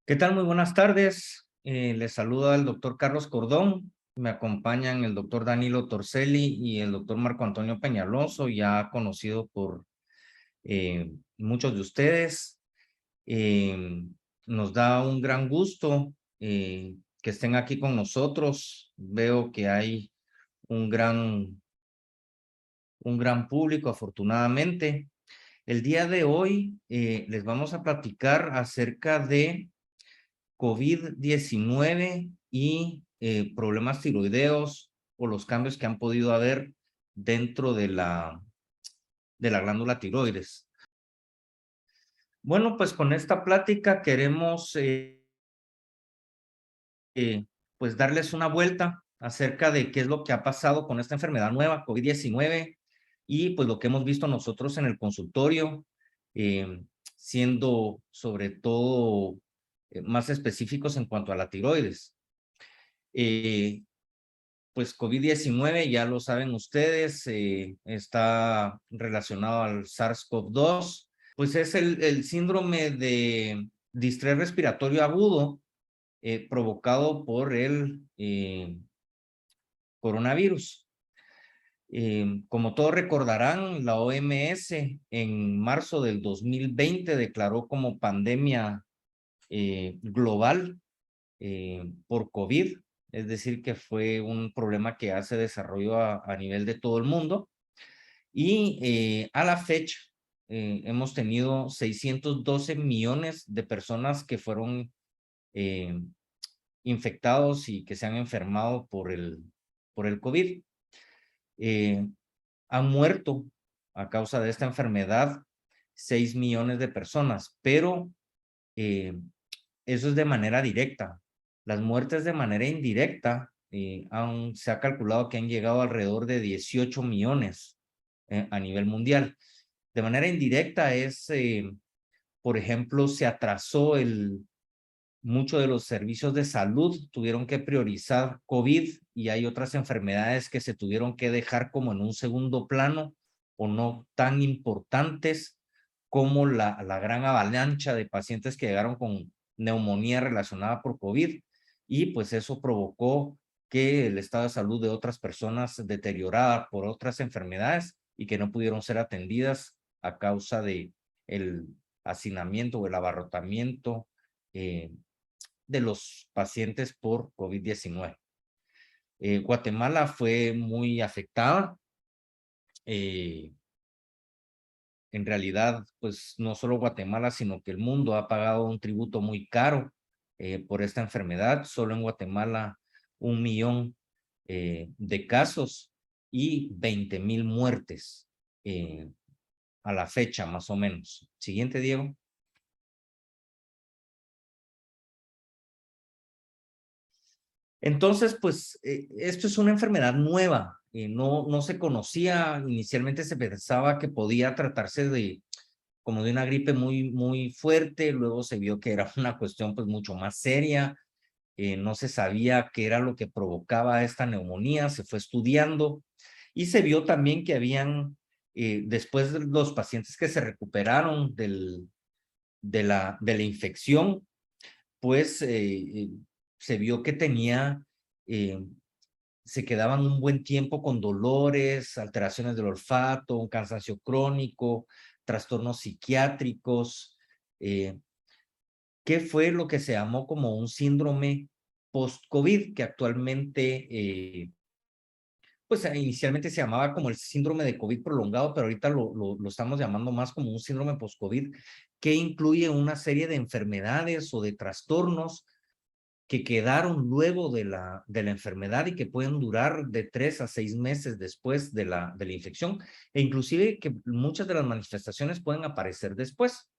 ¿Qué tal? Muy buenas tardes. Les saluda el doctor Carlos Cordón. Me acompañan el doctor Danilo Torcelli y el doctor Marco Antonio Peñaloso, ya conocido por muchos de ustedes. Eh, Nos da un gran gusto que estén aquí con nosotros. Veo que hay un gran público, afortunadamente. El día de hoy les vamos a platicar acerca de COVID-19 y problemas tiroideos o los cambios que han podido haber dentro de la glándula tiroides. Bueno, pues con esta plática queremos pues darles una vuelta acerca de qué es lo que ha pasado con esta enfermedad nueva, COVID-19, y pues lo que hemos visto nosotros en el consultorio, eh, siendo sobre todo más específicos en cuanto a la tiroides. Eh, Pues COVID-19, ya lo saben ustedes, está relacionado al SARS-CoV-2, pues es el síndrome de distrés respiratorio agudo provocado por el coronavirus. Como todos recordarán, la OMS en marzo del 2020 declaró como pandemia global por COVID, es decir, que fue un problema que ya se desarrolló a nivel de todo el mundo. Y a la fecha hemos tenido 612 millones de personas que fueron eh, infectados y que se han enfermado por el COVID. Eh, Han muerto a causa de esta enfermedad 6 millones de personas, pero eh, eso es de manera directa. Las muertes de manera indirecta, se ha calculado que han llegado alrededor de 18 millones a nivel mundial. De manera indirecta es, por ejemplo, se atrasó muchos de los servicios de salud, tuvieron que priorizar COVID y hay otras enfermedades que se tuvieron que dejar como en un segundo plano o no tan importantes como la gran avalancha de pacientes que llegaron con neumonía relacionada por COVID, y pues eso provocó que el estado de salud de otras personas deteriorara por otras enfermedades y que no pudieron ser atendidas a causa de el hacinamiento o el abarrotamiento de los pacientes por COVID-19. Guatemala fue muy afectada. Eh, en realidad, pues no solo Guatemala, sino que el mundo ha pagado un tributo muy caro por esta enfermedad. Solo en Guatemala 1 millón de casos y 20,000 muertes a la fecha, más o menos. Siguiente, Diego. Entonces, pues esto es una enfermedad nueva, no se conocía, inicialmente se pensaba que podía tratarse como de una gripe muy fuerte, luego se vio que era una cuestión pues mucho más seria, no se sabía qué era lo que provocaba esta neumonía, se fue estudiando y se vio también que habían, después de los pacientes que se recuperaron de la infección, pues se vio que eh, se quedaban un buen tiempo con dolores, alteraciones del olfato, un cansancio crónico, trastornos psiquiátricos. ¿Qué fue lo que se llamó como un síndrome post-COVID, que actualmente, pues inicialmente se llamaba como el síndrome de COVID prolongado, pero ahorita lo estamos llamando más como un síndrome post-COVID, que incluye una serie de enfermedades o de trastornos que quedaron luego de la enfermedad y que pueden durar de 3 a 6 meses después de la infección, e inclusive que muchas de las manifestaciones pueden aparecer después.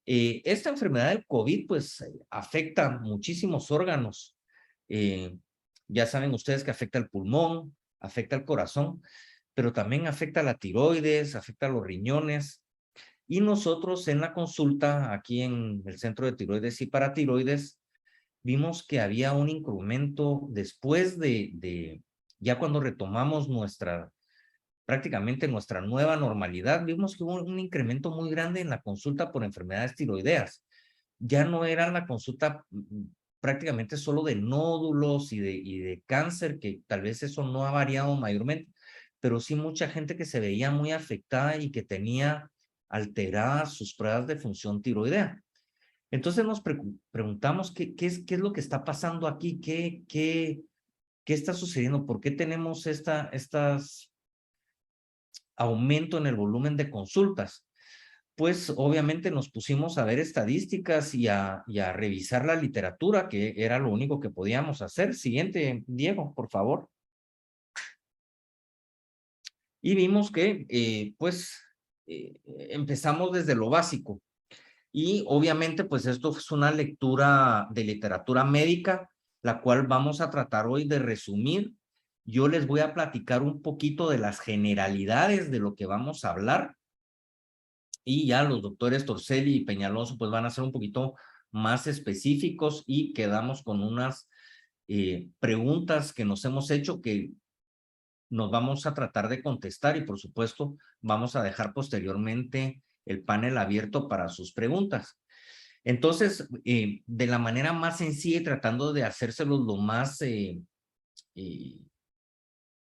Esta enfermedad del COVID pues afecta muchísimos órganos. Eh, ya saben ustedes que afecta el pulmón, afecta el corazón, pero también afecta la tiroides, afecta los riñones. Y nosotros en la consulta aquí en el Centro de Tiroides y Paratiroides vimos que había un incremento después ya cuando retomamos prácticamente nuestra nueva normalidad, vimos que hubo un incremento muy grande en la consulta por enfermedades tiroideas. ya no era la consulta prácticamente solo de nódulos y de cáncer, que tal vez eso no ha variado mayormente, pero sí mucha gente que se veía muy afectada y que tenía alteradas sus pruebas de función tiroidea. Entonces nos preguntamos qué es lo que está pasando aquí, qué está sucediendo, por qué tenemos estas aumento en el volumen de consultas. Pues obviamente nos pusimos a ver estadísticas y a revisar la literatura, que era lo único que podíamos hacer. Siguiente, Diego, por favor. Y vimos que, empezamos desde lo básico. Y obviamente, pues esto es una lectura de literatura médica, la cual vamos a tratar hoy de resumir. Yo les voy a platicar un poquito de las generalidades de lo que vamos a hablar. Y ya los doctores Torcelli y Peñaloso pues van a ser un poquito más específicos y quedamos con unas preguntas que nos hemos hecho que nos vamos a tratar de contestar y por supuesto vamos a dejar posteriormente el panel abierto para sus preguntas. Entonces, de la manera más sencilla y tratando de hacérselos lo más, de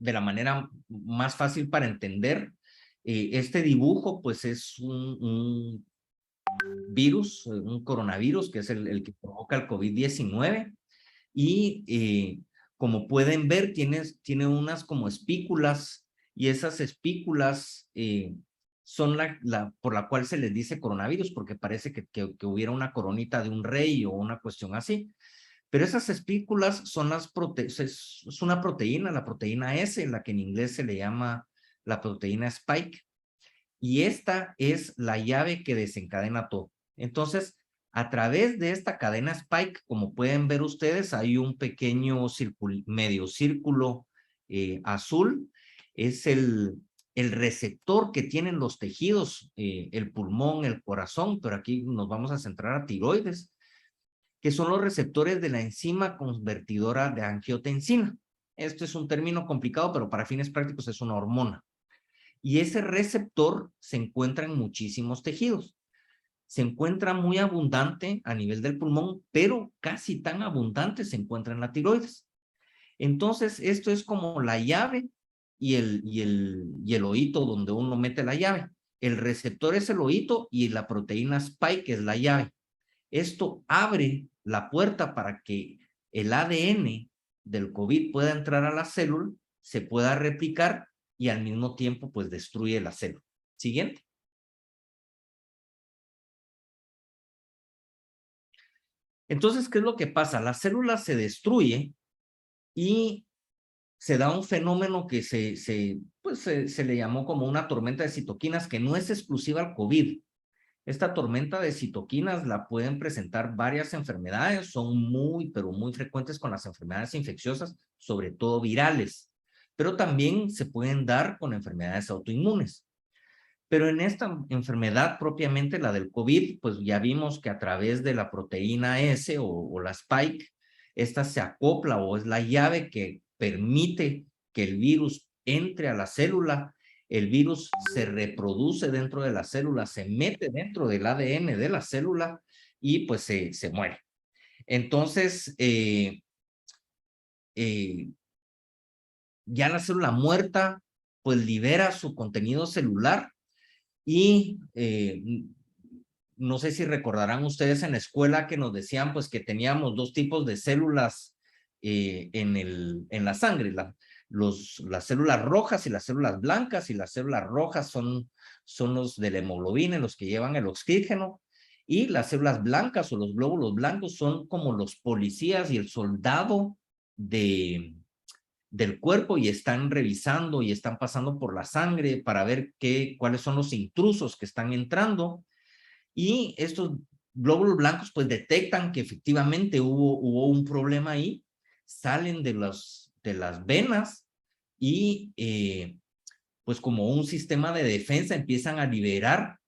la manera más fácil para entender, este dibujo pues es un virus, un coronavirus, que es el que provoca el COVID-19. Y como pueden ver, tiene unas como espículas, y esas espículas son por la cual se les dice coronavirus, porque parece que hubiera una coronita de un rey o una cuestión así. Pero esas espículas son es una proteína, la proteína S, la que en inglés se le llama la proteína Spike. Y esta es la llave que desencadena todo. Entonces, a través de esta cadena Spike, como pueden ver ustedes, hay un pequeño medio círculo azul. Es el receptor que tienen los tejidos, el pulmón, el corazón, pero aquí nos vamos a centrar a tiroides, que son los receptores de la enzima convertidora de angiotensina. Esto es un término complicado, pero para fines prácticos es una hormona. Y ese receptor se encuentra en muchísimos tejidos. Se encuentra muy abundante a nivel del pulmón, pero casi tan abundante se encuentra en la tiroides. Entonces, esto es como la llave y el oído donde uno mete la llave. El receptor es el oído y la proteína Spike es la llave. Esto abre la puerta para que el ADN del COVID pueda entrar a la célula, se pueda replicar y al mismo tiempo pues destruye la célula. Siguiente. Entonces, ¿qué es lo que pasa? La célula se destruye y se da un fenómeno que se le llamó como una tormenta de citoquinas, que no es exclusiva al COVID. Esta tormenta de citoquinas la pueden presentar varias enfermedades, son muy, pero muy frecuentes con las enfermedades infecciosas, sobre todo virales, pero también se pueden dar con enfermedades autoinmunes. Pero en esta enfermedad propiamente, la del COVID, pues ya vimos que a través de la proteína S o la Spike, esta se acopla o es la llave que permite que el virus entre a la célula. El virus se reproduce dentro de la célula, se mete dentro del ADN de la célula y pues se muere. Entonces, ya la célula muerta pues libera su contenido celular y no sé si recordarán ustedes en la escuela que nos decían pues que teníamos dos tipos de células en la sangre, las células rojas y las células blancas, y las células rojas son los de la hemoglobina, los que llevan el oxígeno, y las células blancas o los glóbulos blancos son como los policías y el soldado del cuerpo, y están revisando y están pasando por la sangre para ver cuáles son los intrusos que están entrando. Y estos glóbulos blancos pues detectan que efectivamente hubo un problema ahí, salen de las venas y pues como un sistema de defensa empiezan a liberar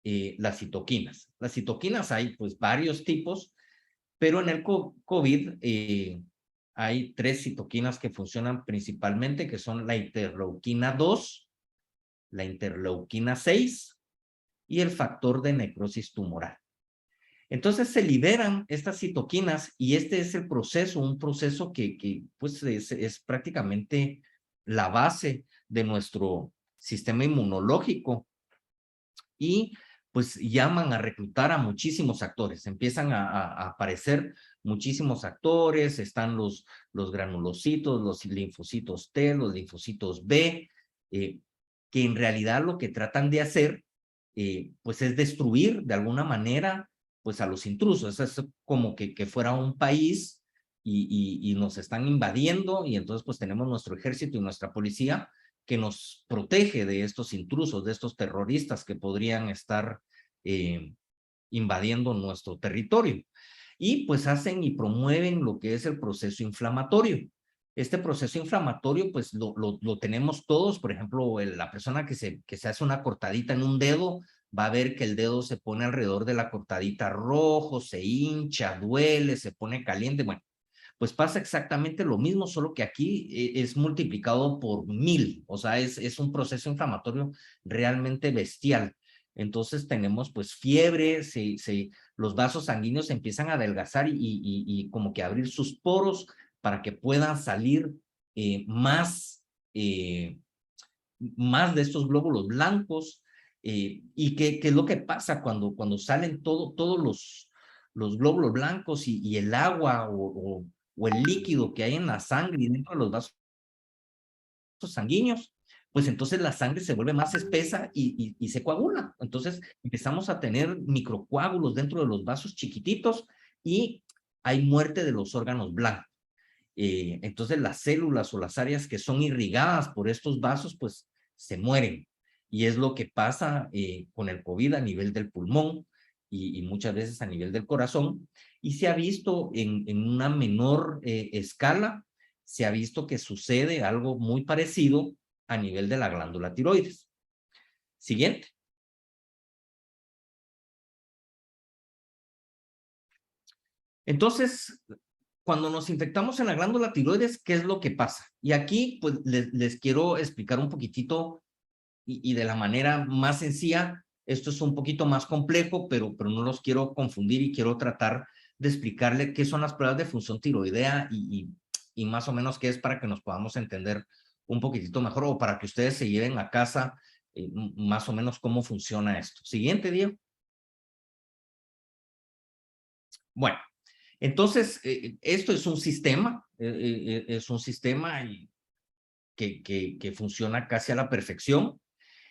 las citoquinas. Las citoquinas hay pues varios tipos, pero en el COVID hay 3 citoquinas que funcionan principalmente, que son la interleuquina 2, la interleuquina 6 y el factor de necrosis tumoral. Entonces se liberan estas citoquinas y este es el proceso, un proceso que pues es prácticamente la base de nuestro sistema inmunológico y pues llaman a reclutar a muchísimos actores, empiezan a aparecer muchísimos actores, están los granulocitos, los linfocitos T, los linfocitos B, que en realidad lo que tratan de hacer pues es destruir de alguna manera pues a los intrusos, es como que fuera un país y nos están invadiendo y entonces pues tenemos nuestro ejército y nuestra policía que nos protege de estos intrusos, de estos terroristas que podrían estar invadiendo nuestro territorio. Y pues hacen y promueven lo que es el proceso inflamatorio. Este proceso inflamatorio pues lo tenemos todos, por ejemplo, la persona que se hace una cortadita en un dedo, va a ver que el dedo se pone alrededor de la cortadita rojo, se hincha, duele, se pone caliente, bueno, pues pasa exactamente lo mismo, solo que aquí es multiplicado por 1000, o sea, es un proceso inflamatorio realmente bestial. Entonces tenemos pues fiebre, los vasos sanguíneos se empiezan a adelgazar y como que abrir sus poros para que puedan salir eh, más de estos glóbulos blancos. ¿Y qué es lo que pasa cuando salen todos los glóbulos blancos y el agua o el líquido que hay en la sangre y dentro de los vasos sanguíneos? Pues entonces la sangre se vuelve más espesa y se coagula. Entonces empezamos a tener microcoágulos dentro de los vasos chiquititos y hay muerte de los órganos blancos. Entonces las células o las áreas que son irrigadas por estos vasos, pues se mueren. Y es lo que pasa con el COVID a nivel del pulmón y muchas veces a nivel del corazón. Y se ha visto en una menor escala, se ha visto que sucede algo muy parecido a nivel de la glándula tiroides. Siguiente. Entonces, cuando nos infectamos en la glándula tiroides, ¿qué es lo que pasa? Y aquí, pues, les quiero explicar un poquitito y de la manera más sencilla. Esto es un poquito más complejo, pero no los quiero confundir y quiero tratar de explicarle qué son las pruebas de función tiroidea y más o menos qué es para que nos podamos entender un poquitito mejor o para que ustedes se lleven a casa más o menos cómo funciona esto. Siguiente, Diego. Bueno, entonces, esto es un sistema que funciona casi a la perfección.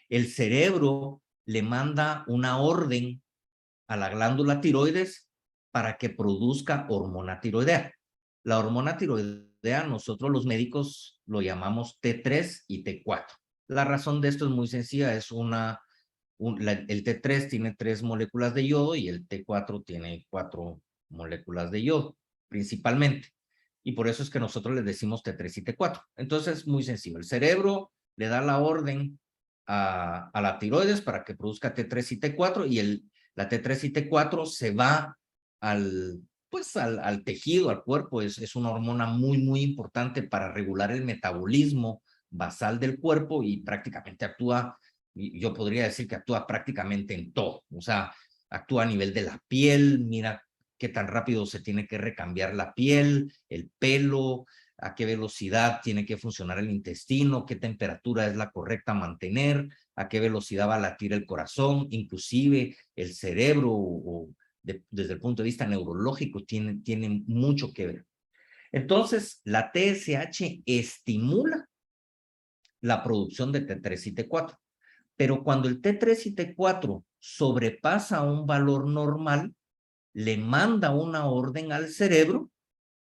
El cerebro le manda una orden a la glándula tiroides para que produzca hormona tiroidea. La hormona tiroidea nosotros los médicos lo llamamos T3 y T4. La razón de esto es muy sencilla, es el T3 tiene 3 moléculas de yodo y el T4 tiene 4 moléculas de yodo, principalmente. Y por eso es que nosotros les decimos T3 y T4. Entonces es muy sencillo. El cerebro le da la orden a la tiroides para que produzca T3 y T4 y la T3 y T4 se va al tejido, al cuerpo. Es una hormona muy importante para regular el metabolismo basal del cuerpo y prácticamente actúa, yo podría decir que actúa prácticamente en todo. O sea, actúa a nivel de la piel, mira qué tan rápido se tiene que recambiar la piel, el pelo, a qué velocidad tiene que funcionar el intestino, qué temperatura es la correcta a mantener, a qué velocidad va a latir el corazón, inclusive el cerebro desde el punto de vista neurológico tiene mucho que ver. Entonces, la TSH estimula la producción de T3 y T4, pero cuando el T3 y T4 sobrepasa un valor normal, le manda una orden al cerebro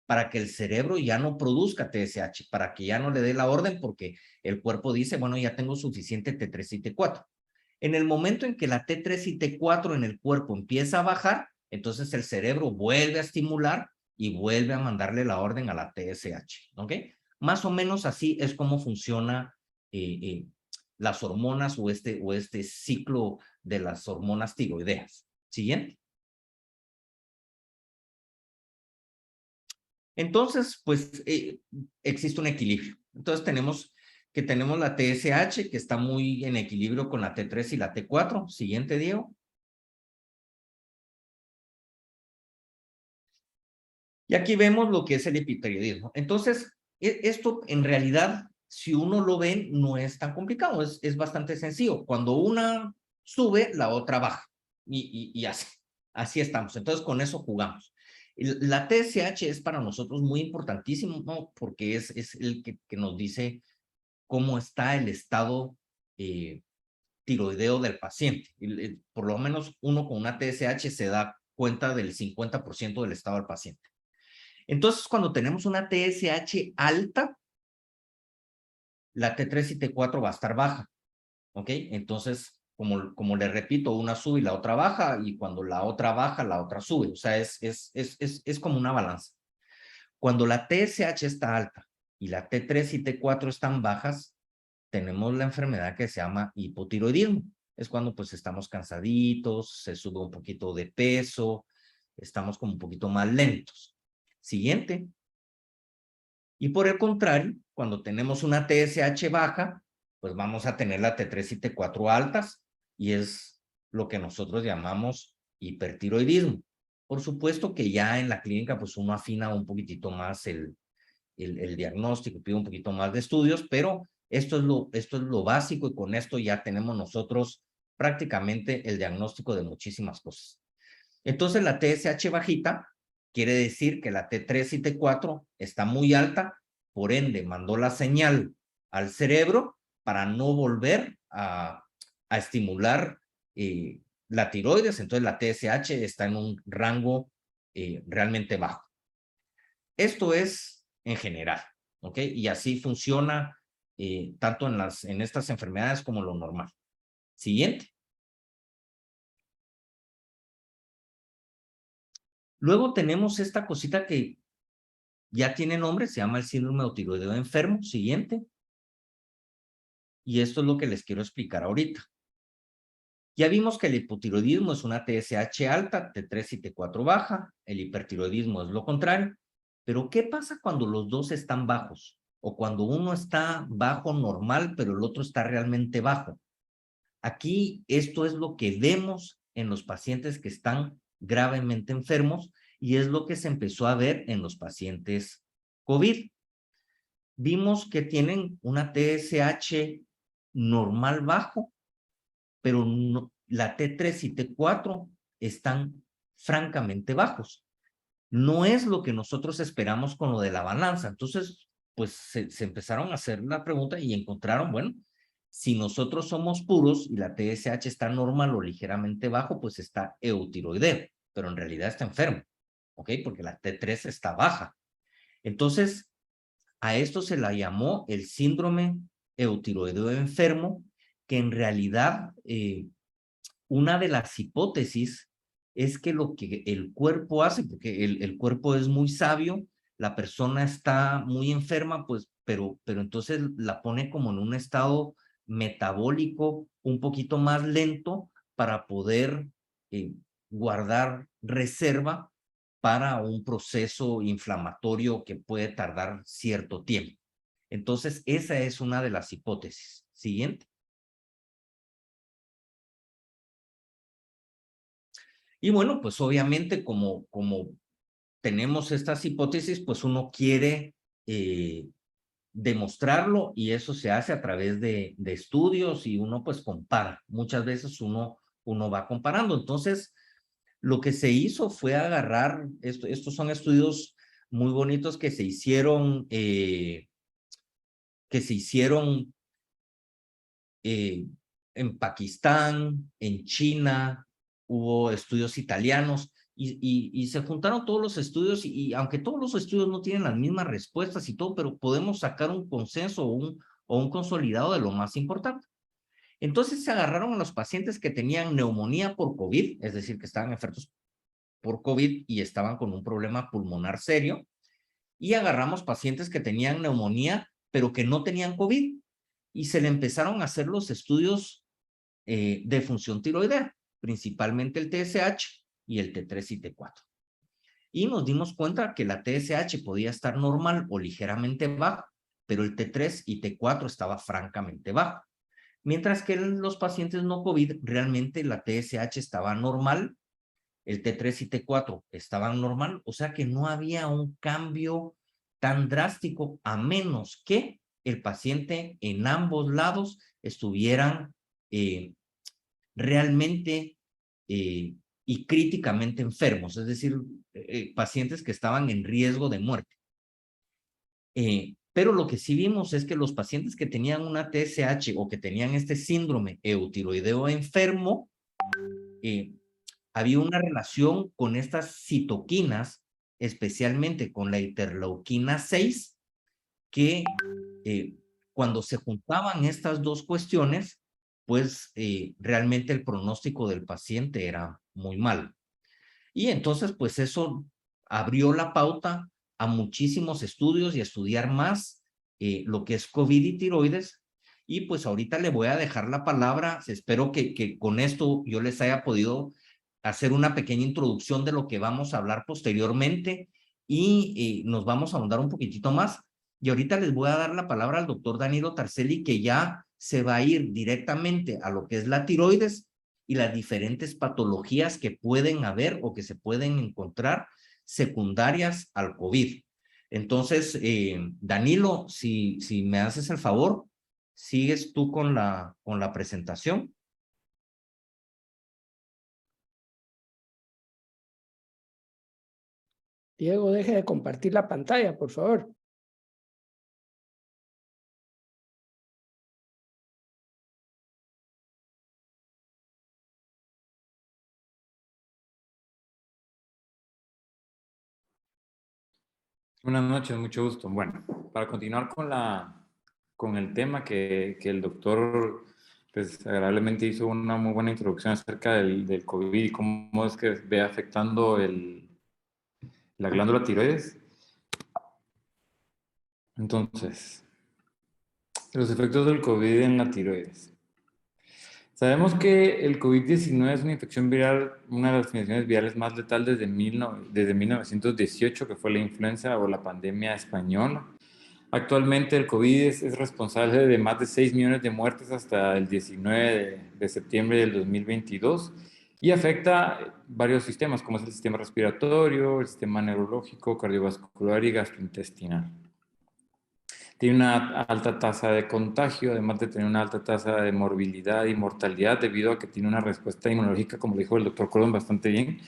para que el cerebro ya no produzca TSH, para que ya no le dé la orden porque el cuerpo dice, bueno, ya tengo suficiente T3 y T4. En el momento en que la T3 y T4 en el cuerpo empieza a bajar, entonces el cerebro vuelve a estimular y vuelve a mandarle la orden a la TSH, ¿ok? Más o menos así es como funciona las hormonas o este ciclo de las hormonas tiroideas. Siguiente. Entonces, pues existe un equilibrio. Entonces tenemos la TSH que está muy en equilibrio con la T3 y la T4. Siguiente, Diego. Y aquí vemos lo que es el hipotiroidismo. Entonces, esto en realidad, si uno lo ve, no es tan complicado, es bastante sencillo. Cuando una sube, la otra baja. Y así estamos. Entonces, con eso jugamos. La TSH es para nosotros muy importantísimo, ¿no? Porque es el que nos dice cómo está el estado tiroideo del paciente. Por lo menos uno con una TSH se da cuenta del 50% del estado del paciente. Entonces, cuando tenemos una TSH alta, la T3 y T4 va a estar baja, ¿ok? Entonces, como le repito, una sube y la otra baja, y cuando la otra baja, la otra sube. O sea, es como una balanza. Cuando la TSH está alta y la T3 y T4 están bajas, tenemos la enfermedad que se llama hipotiroidismo. Es cuando pues estamos cansaditos, se sube un poquito de peso, estamos como un poquito más lentos. Siguiente. Y por el contrario, cuando tenemos una TSH baja, pues vamos a tener la T3 y T4 altas, y es lo que nosotros llamamos hipertiroidismo. Por supuesto que ya en la clínica, pues uno afina un poquitito más el diagnóstico, pide un poquito más de estudios, pero esto es lo básico, y con esto ya tenemos nosotros prácticamente el diagnóstico de muchísimas cosas. Entonces la TSH bajita quiere decir que la T3 y T4 está muy alta, por ende mandó la señal al cerebro para no volver a estimular la tiroides. Entonces la TSH está en un rango realmente bajo. Esto es en general, ¿ok? Y así funciona tanto en estas enfermedades como lo normal. Siguiente. Luego tenemos esta cosita que ya tiene nombre, se llama el síndrome de tiroideo enfermo. Siguiente. Y esto es lo que les quiero explicar ahorita. Ya vimos que el hipotiroidismo es una TSH alta, T3 y T4 baja. El hipertiroidismo es lo contrario. Pero ¿qué pasa cuando los dos están bajos? O cuando uno está bajo normal, pero el otro está realmente bajo. Aquí esto es lo que vemos en los pacientes que están gravemente enfermos, y es lo que se empezó a ver en los pacientes COVID. Vimos que tienen una TSH normal bajo, pero no, la T3 y T4 están francamente bajos. No es lo que nosotros esperamos con lo de la balanza. Entonces, pues se empezaron a hacer la pregunta y encontraron, bueno, si nosotros somos puros y la TSH está normal o ligeramente bajo, pues está eutiroideo, pero en realidad está enfermo, ¿ok? Porque la T3 está baja. Entonces, a esto se la llamó el síndrome eutiroideo enfermo, que en realidad una de las hipótesis es que lo que el cuerpo hace, porque el cuerpo es muy sabio, la persona está muy enferma, pues, pero entonces la pone como en un estado metabólico un poquito más lento para poder guardar reserva para un proceso inflamatorio que puede tardar cierto tiempo. Entonces, esa es una de las hipótesis. Siguiente. Y bueno, pues obviamente como tenemos estas hipótesis, pues uno quiere demostrarlo, y eso se hace a través de estudios, y uno pues compara. Muchas veces uno va comparando. Entonces, lo que se hizo fue agarrar, estos son estudios muy bonitos que se hicieron eh, en Pakistán, en China, hubo estudios italianos, y se juntaron todos los estudios, y aunque todos los estudios no tienen las mismas respuestas y todo, pero podemos sacar un consenso o un consolidado de lo más importante. Entonces se agarraron a los pacientes que tenían neumonía por COVID, es decir, que estaban enfermos por COVID y estaban con un problema pulmonar serio, y agarramos pacientes que tenían neumonía, pero que no tenían COVID, y se le empezaron a hacer los estudios de función tiroidea, principalmente el TSH y el T3 y T4. Y nos dimos cuenta que la TSH podía estar normal o ligeramente baja, pero el T3 y T4 estaba francamente bajo. Mientras que en los pacientes no COVID, realmente la TSH estaba normal, el T3 y T4 estaban normal, o sea que no había un cambio tan drástico, a menos que el paciente en ambos lados estuvieran realmente y críticamente enfermos, es decir, pacientes que estaban en riesgo de muerte. Pero lo que sí vimos es que los pacientes que tenían una TSH o que tenían este síndrome eutiroideo enfermo, había una relación con estas citoquinas, especialmente con la interleuquina 6, que cuando se juntaban estas dos cuestiones, pues realmente el pronóstico del paciente era muy mal. Y entonces, pues eso abrió la pauta a muchísimos estudios y a estudiar más lo que es COVID y tiroides. Y pues ahorita le voy a dejar la palabra. Espero que con esto yo les haya podido hacer una pequeña introducción de lo que vamos a hablar posteriormente y nos vamos a ahondar un poquitito más. Y ahorita les voy a dar la palabra al doctor Danilo Tarcelli, que ya se va a ir directamente a lo que es la tiroides y las diferentes patologías que pueden haber o que se pueden encontrar secundarias al COVID. Entonces, Danilo, si me haces el favor, sigues tú con la presentación. Diego, deje de compartir la pantalla, por favor. Buenas noches, mucho gusto. Bueno, para continuar con el tema que el doctor pues, agradablemente hizo una muy buena introducción acerca del COVID y cómo es que ve afectando la glándula tiroides. Entonces, los efectos del COVID en la tiroides. Sabemos que el COVID-19 es una infección viral, una de las infecciones virales más letales desde 1918, que fue la influenza o la pandemia española. Actualmente el COVID es responsable de más de 6 millones de muertes hasta el 19 de septiembre del 2022 y afecta varios sistemas, como es el sistema respiratorio, el sistema neurológico, cardiovascular y gastrointestinal. Tiene una alta tasa de contagio, además de tener una alta tasa de morbilidad y mortalidad debido a que tiene una respuesta inmunológica, como dijo el doctor Cordon bastante bien,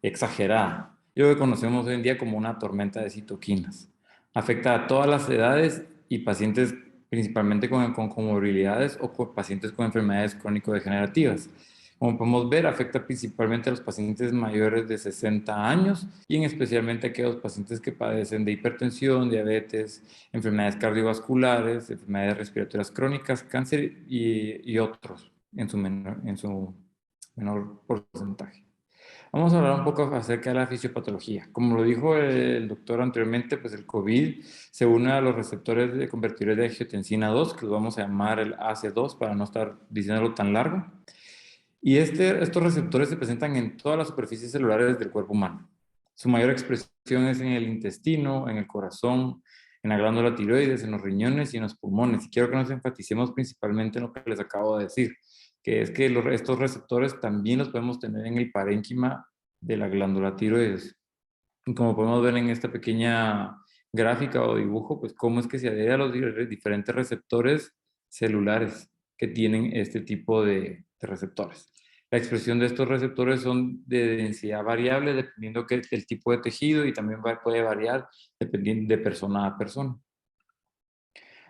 exagerada. Lo que conocemos hoy en día como una tormenta de citoquinas. Afecta a todas las edades y pacientes principalmente con comorbilidades o con pacientes con enfermedades crónico-degenerativas. Como podemos ver, afecta principalmente a los pacientes mayores de 60 años y en especialmente a aquellos pacientes que padecen de hipertensión, diabetes, enfermedades cardiovasculares, enfermedades respiratorias crónicas, cáncer y otros en su menor porcentaje. Vamos a hablar un poco acerca de la fisiopatología. Como lo dijo el doctor anteriormente, pues el COVID se une a los receptores de convertidores de angiotensina 2, que los vamos a llamar el AC2 para no estar diciéndolo tan largo. Y estos receptores se presentan en todas las superficies celulares del cuerpo humano. Su mayor expresión es en el intestino, en el corazón, en la glándula tiroides, en los riñones y en los pulmones. Y quiero que nos enfaticemos principalmente en lo que les acabo de decir, que es que estos receptores también los podemos tener en el parénquima de la glándula tiroides. Y como podemos ver en esta pequeña gráfica o dibujo, pues cómo es que se adhiere a los diferentes receptores celulares que tienen este tipo de receptores. La expresión de estos receptores son de densidad variable dependiendo del tipo de tejido y también puede variar dependiendo de persona a persona.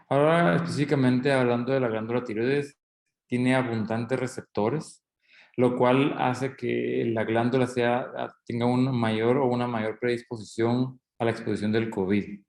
Ahora, específicamente hablando de la glándula tiroides, tiene abundantes receptores, lo cual hace que la glándula tenga una mayor predisposición a la exposición del COVID.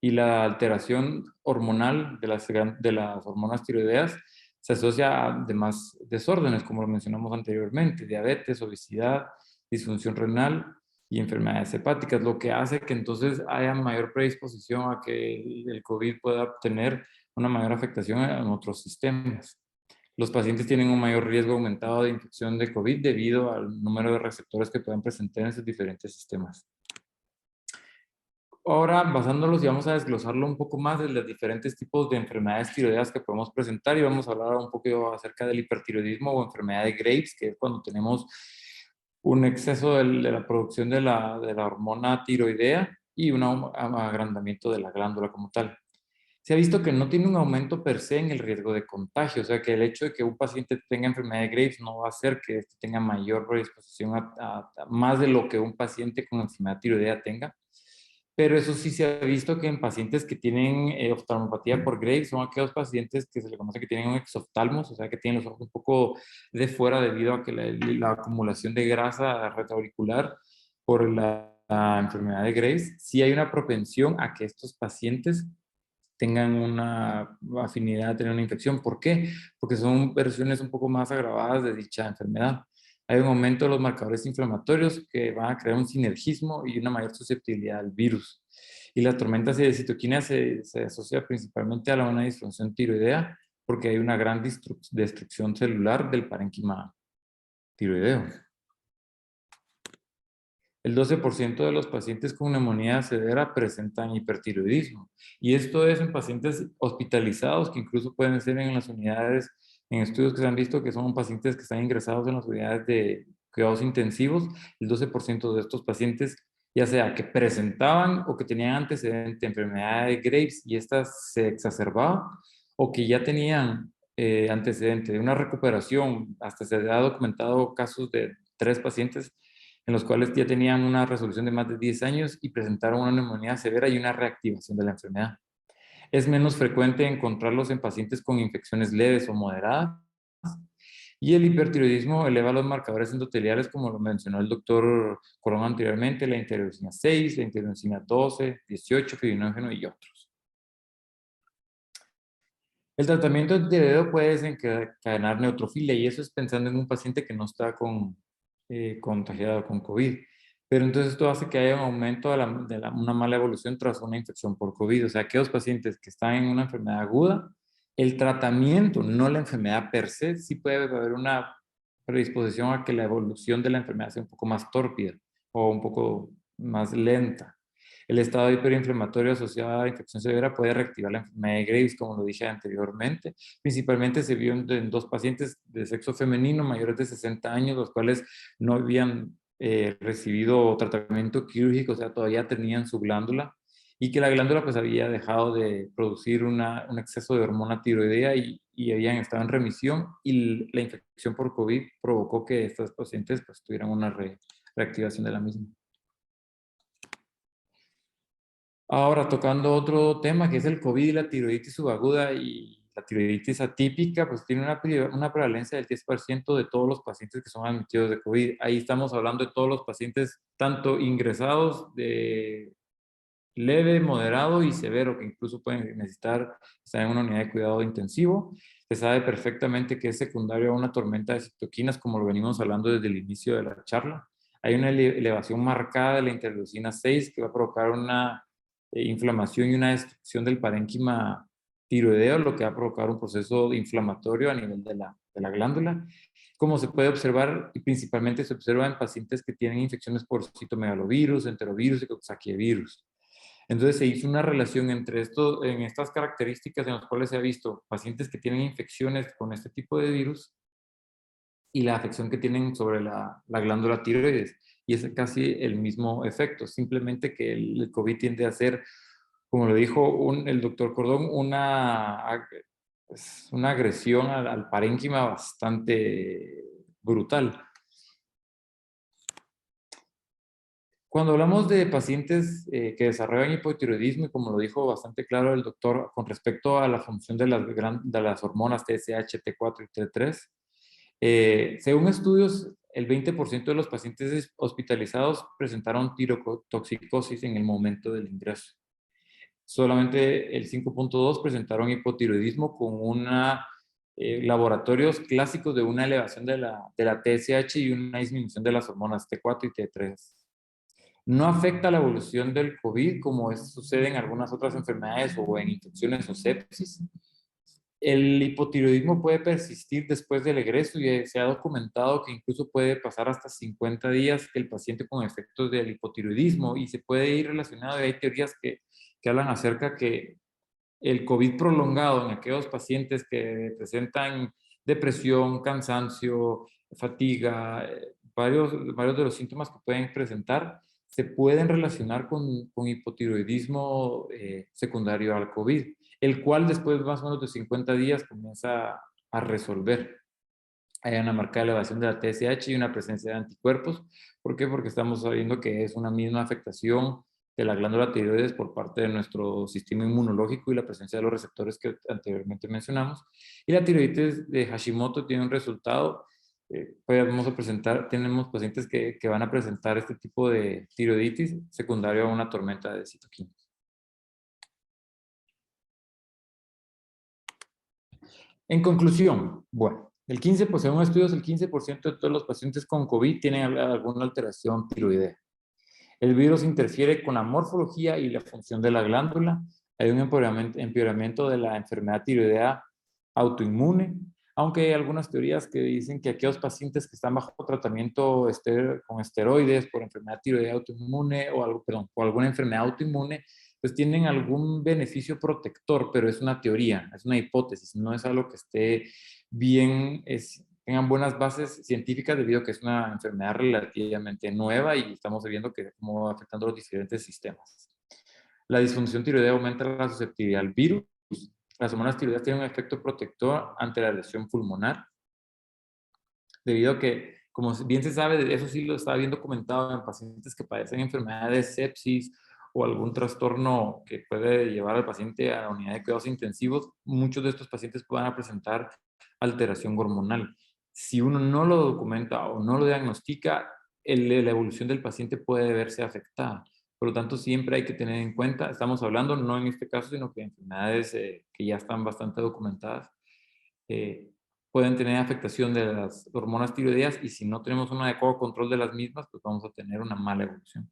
Y la alteración hormonal de las hormonas tiroideas se asocia a demás desórdenes, como lo mencionamos anteriormente, diabetes, obesidad, disfunción renal y enfermedades hepáticas, lo que hace que entonces haya mayor predisposición a que el COVID pueda tener una mayor afectación en otros sistemas. Los pacientes tienen un mayor riesgo aumentado de infección de COVID debido al número de receptores que pueden presentar en sus diferentes sistemas. Ahora, basándolos y vamos a desglosarlo un poco más de los diferentes tipos de enfermedades tiroideas que podemos presentar y vamos a hablar un poco acerca del hipertiroidismo o enfermedad de Graves, que es cuando tenemos un exceso de la producción de la hormona tiroidea y un agrandamiento de la glándula como tal. Se ha visto que no tiene un aumento per se en el riesgo de contagio, o sea que el hecho de que un paciente tenga enfermedad de Graves no va a hacer que este tenga mayor predisposición a más de lo que un paciente con enfermedad tiroidea tenga. Pero eso sí se ha visto que en pacientes que tienen oftalmopatía por Graves son aquellos pacientes que se le conoce que tienen un exoftalmos, o sea que tienen los ojos un poco de fuera debido a que la acumulación de grasa retroauricular por la enfermedad de Graves. Sí hay una propensión a que estos pacientes tengan una afinidad a tener una infección. ¿Por qué? Porque son versiones un poco más agravadas de dicha enfermedad. Hay un aumento de los marcadores inflamatorios que van a crear un sinergismo y una mayor susceptibilidad al virus. Y la tormenta de citoquina se asocia principalmente a una disfunción tiroidea porque hay una gran destrucción celular del parénquima tiroideo. El 12% de los pacientes con neumonía severa presentan hipertiroidismo. Y esto es en pacientes hospitalizados, que incluso pueden ser en las unidades, en estudios que se han visto que son pacientes que están ingresados en las unidades de cuidados intensivos. El 12% de estos pacientes, ya sea que presentaban o que tenían antecedente de enfermedad de Graves y esta se exacerbaba, o que ya tenían antecedente de una recuperación. Hasta se ha documentado casos de 3 pacientes en los cuales ya tenían una resolución de más de 10 años y presentaron una neumonía severa y una reactivación de la enfermedad. Es menos frecuente encontrarlos en pacientes con infecciones leves o moderadas. Y el hipertiroidismo eleva los marcadores endoteliales, como lo mencionó el doctor Corón anteriormente, la interleucina 6, la interleucina 12, 18, fibrinógeno y otros. El tratamiento de tiroideo puede desencadenar neutrofilia y eso es pensando en un paciente que no está contagiado con COVID. Pero entonces esto hace que haya un aumento de una mala evolución tras una infección por COVID. O sea, aquellos pacientes que están en una enfermedad aguda, el tratamiento, no la enfermedad per se, sí puede haber una predisposición a que la evolución de la enfermedad sea un poco más tórpida o un poco más lenta. El estado hiperinflamatorio asociado a infección severa puede reactivar la enfermedad de Graves, como lo dije anteriormente. Principalmente se vio en 2 pacientes de sexo femenino mayores de 60 años, los cuales no habían recibido tratamiento quirúrgico, o sea, todavía tenían su glándula y que la glándula pues había dejado de producir un exceso de hormona tiroidea y habían estado en remisión y la infección por COVID provocó que estos pacientes pues tuvieran una reactivación de la misma. Ahora, tocando otro tema que es el COVID y la tiroiditis subaguda y la tiroiditis atípica, pues tiene una prevalencia del 10% de todos los pacientes que son admitidos de COVID. Ahí estamos hablando de todos los pacientes, tanto ingresados de leve, moderado y severo, que incluso pueden necesitar estar en una unidad de cuidado intensivo. Se sabe perfectamente que es secundario a una tormenta de citoquinas, como lo venimos hablando desde el inicio de la charla. Hay una elevación marcada de la interleucina 6 que va a provocar una inflamación y una destrucción del parénquima tiroideo, lo que va a provocar un proceso inflamatorio a nivel de la glándula. Como se puede observar, y principalmente se observa en pacientes que tienen infecciones por citomegalovirus, enterovirus y coxsackievirus. Entonces se hizo una relación entre en estas características en las cuales se ha visto pacientes que tienen infecciones con este tipo de virus y la afección que tienen sobre la glándula tiroides. Y es casi el mismo efecto, simplemente que el COVID tiende a ser, como lo dijo el doctor Cordón, una agresión al parénquima bastante brutal. Cuando hablamos de pacientes que desarrollan hipotiroidismo, y como lo dijo bastante claro el doctor, con respecto a la función de las hormonas TSH, T4 y T3, según estudios, el 20% de los pacientes hospitalizados presentaron tirotoxicosis en el momento del ingreso. Solamente el 5.2 presentaron hipotiroidismo con laboratorios clásicos de una elevación de la TSH y una disminución de las hormonas T4 y T3. No afecta la evolución del COVID como sucede en algunas otras enfermedades o en infecciones o sepsis. El hipotiroidismo puede persistir después del egreso y se ha documentado que incluso puede pasar hasta 50 días el paciente con efectos del hipotiroidismo y se puede ir relacionado, y hay teorías que hablan acerca que el COVID prolongado en aquellos pacientes que presentan depresión, cansancio, fatiga, varios de los síntomas que pueden presentar se pueden relacionar con hipotiroidismo secundario al COVID, el cual después de más o menos de 50 días comienza a resolver. Hay una marcada elevación de la TSH y una presencia de anticuerpos. ¿Por qué? Porque estamos sabiendo que es una misma afectación de la glándula tiroides por parte de nuestro sistema inmunológico y la presencia de los receptores que anteriormente mencionamos. Y la tiroides de Hashimoto tiene un resultado, tenemos pacientes que van a presentar este tipo de tiroiditis secundario a una tormenta de citoquinas. En conclusión, bueno, según estudios, el 15% de todos los pacientes con COVID tienen alguna alteración tiroidea. El virus interfiere con la morfología y la función de la glándula. Hay un empeoramiento de la enfermedad tiroidea autoinmune, aunque hay algunas teorías que dicen que aquellos pacientes que están bajo tratamiento con esteroides por enfermedad tiroidea autoinmune o alguna enfermedad autoinmune, pues tienen algún beneficio protector, pero es una teoría, es una hipótesis, no es algo que esté bien, tengan buenas bases científicas debido a que es una enfermedad relativamente nueva y estamos viendo que cómo va afectando los diferentes sistemas. La disfunción tiroidea aumenta la susceptibilidad al virus. Las hormonas tiroideas tienen un efecto protector ante la lesión pulmonar, debido a que, como bien se sabe, eso sí lo estaba bien documentado en pacientes que padecen enfermedades de sepsis o algún trastorno que puede llevar al paciente a la unidad de cuidados intensivos, muchos de estos pacientes puedan presentar alteración hormonal. Si uno no lo documenta o no lo diagnostica, la evolución del paciente puede verse afectada. Por lo tanto, siempre hay que tener en cuenta, estamos hablando no en este caso, sino que enfermedades que ya están bastante documentadas, pueden tener afectación de las hormonas tiroideas y si no tenemos un adecuado control de las mismas, pues vamos a tener una mala evolución.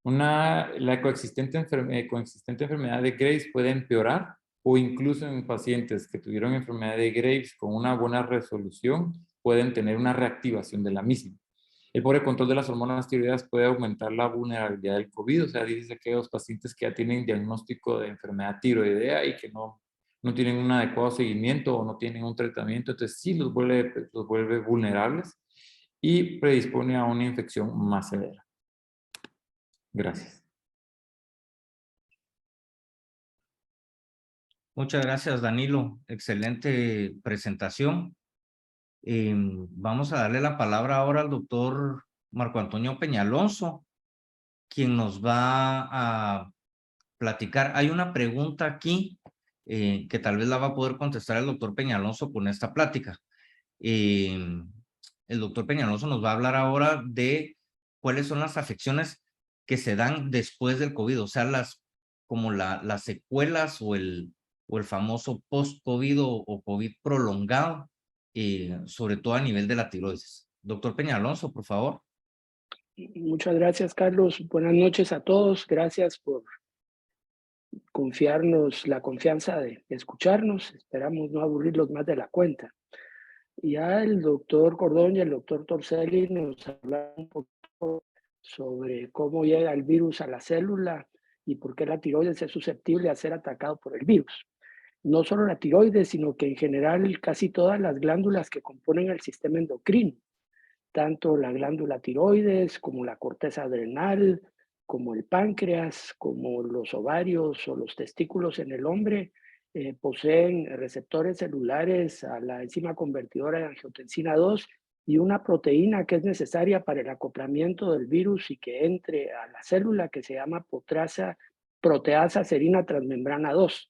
La coexistente enfermedad de Graves puede empeorar o incluso en pacientes que tuvieron enfermedad de Graves con una buena resolución pueden tener una reactivación de la misma. El pobre control de las hormonas tiroideas puede aumentar la vulnerabilidad del COVID, o sea, dice que los pacientes que ya tienen diagnóstico de enfermedad tiroidea y que no tienen un adecuado seguimiento o no tienen un tratamiento, entonces sí los vuelve vulnerables y predispone a una infección más severa. Gracias. Muchas gracias, Danilo. Excelente presentación. Vamos a darle la palabra ahora al doctor Marco Antonio Peñalonso, quien nos va a platicar. Hay una pregunta aquí que tal vez la va a poder contestar el doctor Peñalonso con esta plática. El doctor Peñalonso nos va a hablar ahora de cuáles son las afecciones que se dan después del COVID, o sea, como las secuelas o el famoso post-COVID o COVID prolongado, sobre todo a nivel de la tiroides. Doctor Peñalonso, por favor. Muchas gracias, Carlos. Buenas noches a todos. Gracias por confiarnos la confianza de escucharnos. Esperamos no aburrirlos más de la cuenta. Ya el doctor Cordón y el doctor Torcelli nos hablaron un poco sobre cómo llega el virus a la célula y por qué la tiroides es susceptible a ser atacado por el virus. No solo la tiroides, sino que en general casi todas las glándulas que componen el sistema endocrino, tanto la glándula tiroides como la corteza adrenal, como el páncreas, como los ovarios o los testículos en el hombre, poseen receptores celulares a la enzima convertidora de angiotensina 2 y una proteína que es necesaria para el acoplamiento del virus y que entre a la célula, que se llama proteasa serina transmembrana 2.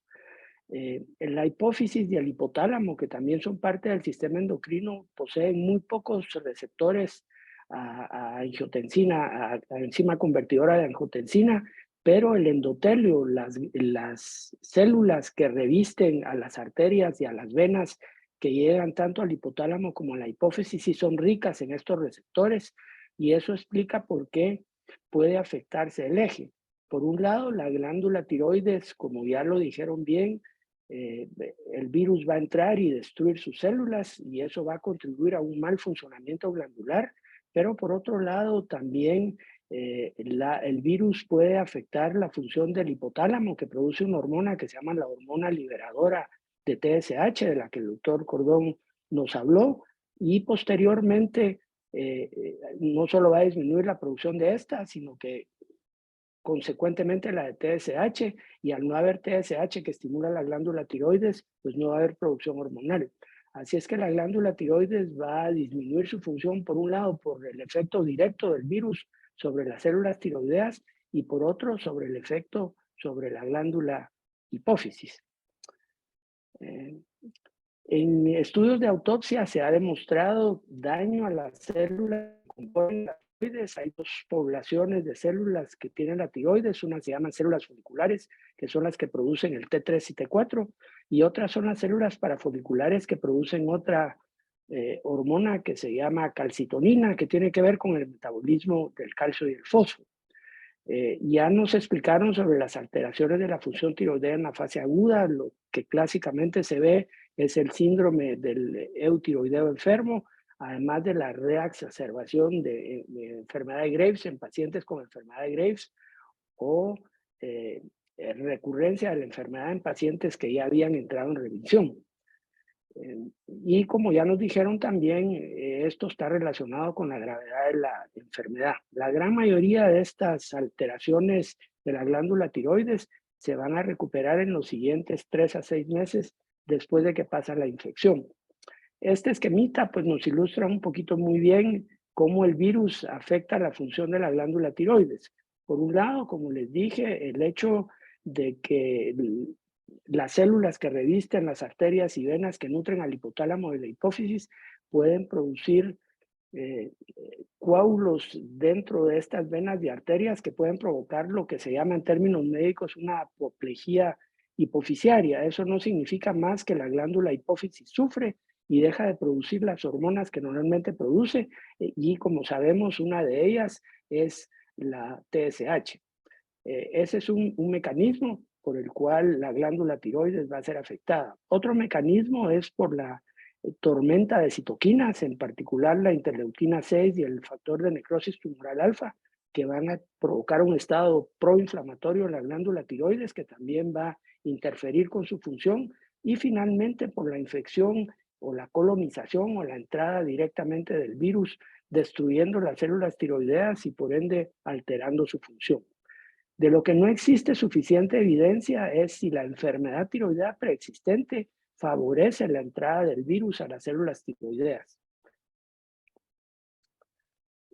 La hipófisis y el hipotálamo, que también son parte del sistema endocrino, poseen muy pocos receptores a angiotensina, a enzima convertidora de angiotensina, pero el endotelio, las células que revisten a las arterias y a las venas que llegan tanto al hipotálamo como a la hipófisis sí son ricas en estos receptores y eso explica por qué puede afectarse el eje. Por un lado, la glándula tiroides, como ya lo dijeron bien, el virus va a entrar y destruir sus células y eso va a contribuir a un mal funcionamiento glandular, pero por otro lado también el virus puede afectar la función del hipotálamo que produce una hormona que se llama la hormona liberadora de TSH, de la que el doctor Cordón nos habló, y posteriormente no solo va a disminuir la producción de esta, sino que consecuentemente la de TSH, y al no haber TSH que estimula la glándula tiroides, pues no va a haber producción hormonal. Así es que la glándula tiroides va a disminuir su función, por un lado, por el efecto directo del virus sobre las células tiroideas y por otro, sobre el efecto sobre la glándula hipófisis. En estudios de autopsia se ha demostrado daño a las células que componen la tiroides. Hay dos poblaciones de células que tienen la tiroides. Unas se llaman células foliculares, que son las que producen el T3 y T4, y otras son las células parafoliculares que producen otra hormona que se llama calcitonina, que tiene que ver con el metabolismo del calcio y el fósforo. Ya nos explicaron sobre las alteraciones de la función tiroidea en la fase aguda. Lo que clásicamente se ve es el síndrome del eutiroideo enfermo, además de la reexacerbación de enfermedad de Graves en pacientes con enfermedad de Graves o recurrencia de la enfermedad en pacientes que ya habían entrado en remisión. Y como ya nos dijeron también, esto está relacionado con la gravedad de la enfermedad. La gran mayoría de estas alteraciones de la glándula tiroides se van a recuperar en los siguientes 3 a 6 meses después de que pasa la infección. Este esquemita pues nos ilustra un poquito muy bien cómo el virus afecta la función de la glándula tiroides. Por un lado, como les dije, el hecho de que las células que revisten las arterias y venas que nutren al hipotálamo de la hipófisis pueden producir coágulos dentro de estas venas y arterias que pueden provocar lo que se llama en términos médicos una apoplejía hipofisiaria. Eso no significa más que la glándula hipófisis sufre y deja de producir las hormonas que normalmente produce, y como sabemos, una de ellas es la TSH. Ese es un mecanismo por el cual la glándula tiroides va a ser afectada. Otro mecanismo es por la tormenta de citoquinas, en particular la interleuquina 6 y el factor de necrosis tumoral alfa, que van a provocar un estado proinflamatorio en la glándula tiroides, que también va a interferir con su función. Y finalmente por la infección o la colonización o la entrada directamente del virus, destruyendo las células tiroideas y por ende alterando su función. De lo que no existe suficiente evidencia es si la enfermedad tiroidea preexistente favorece la entrada del virus a las células tiroideas.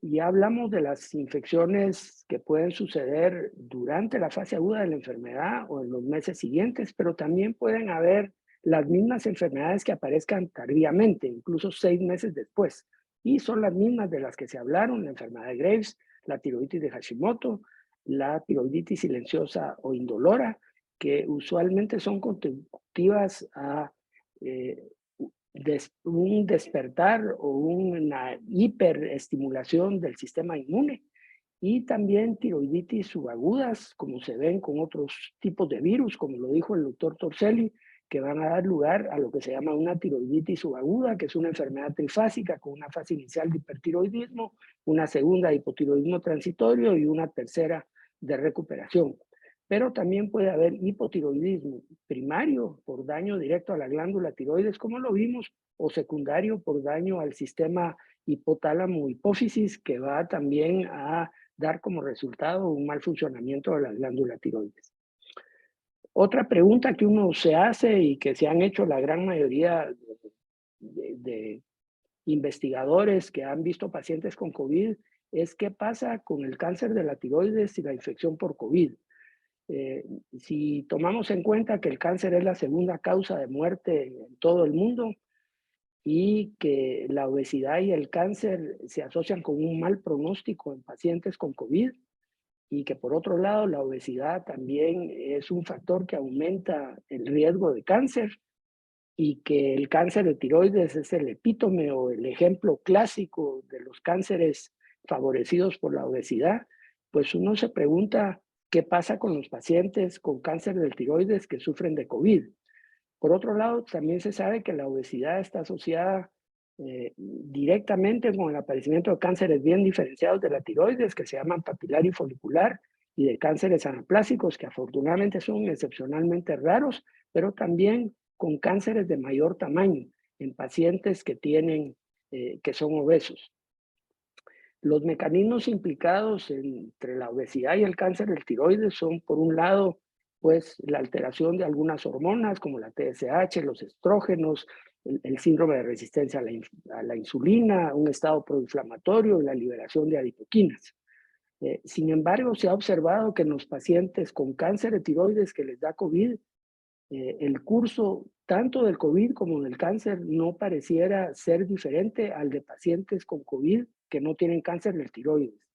Ya hablamos de las infecciones que pueden suceder durante la fase aguda de la enfermedad o en los meses siguientes, pero también pueden haber las mismas enfermedades que aparezcan tardíamente, incluso 6 meses después. Y son las mismas de las que se hablaron: la enfermedad de Graves, la tiroiditis de Hashimoto, la tiroiditis silenciosa o indolora, que usualmente son contributivas a un despertar o una hiperestimulación del sistema inmune, y también tiroiditis subagudas, como se ven con otros tipos de virus, como lo dijo el doctor Torselli, que van a dar lugar a lo que se llama una tiroiditis subaguda, que es una enfermedad trifásica con una fase inicial de hipertiroidismo, una segunda de hipotiroidismo transitorio y una tercera de recuperación. Pero también puede haber hipotiroidismo primario por daño directo a la glándula tiroides, como lo vimos, o secundario por daño al sistema hipotálamo-hipófisis, que va también a dar como resultado un mal funcionamiento de la glándula tiroides. Otra pregunta que uno se hace y que se han hecho la gran mayoría de investigadores que han visto pacientes con COVID es qué pasa con el cáncer de la tiroides y la infección por COVID. Si tomamos en cuenta que el cáncer es la segunda causa de muerte en todo el mundo y que la obesidad y el cáncer se asocian con un mal pronóstico en pacientes con COVID, y que por otro lado la obesidad también es un factor que aumenta el riesgo de cáncer, y que el cáncer de tiroides es el epítome o el ejemplo clásico de los cánceres favorecidos por la obesidad, pues uno se pregunta qué pasa con los pacientes con cáncer de tiroides que sufren de COVID. Por otro lado, también se sabe que la obesidad está asociada directamente con el aparecimiento de cánceres bien diferenciados de la tiroides, que se llaman papilar y folicular, y de cánceres anaplásicos, que afortunadamente son excepcionalmente raros, pero también con cánceres de mayor tamaño en pacientes que tienen que son obesos. Los mecanismos implicados entre la obesidad y el cáncer del tiroides son, por un lado, pues la alteración de algunas hormonas como la TSH, los estrógenos, el síndrome de resistencia a la insulina, un estado proinflamatorio y la liberación de adipoquinas. Sin embargo, se ha observado que en los pacientes con cáncer de tiroides que les da COVID, el curso tanto del COVID como del cáncer no pareciera ser diferente al de pacientes con COVID que no tienen cáncer del tiroides,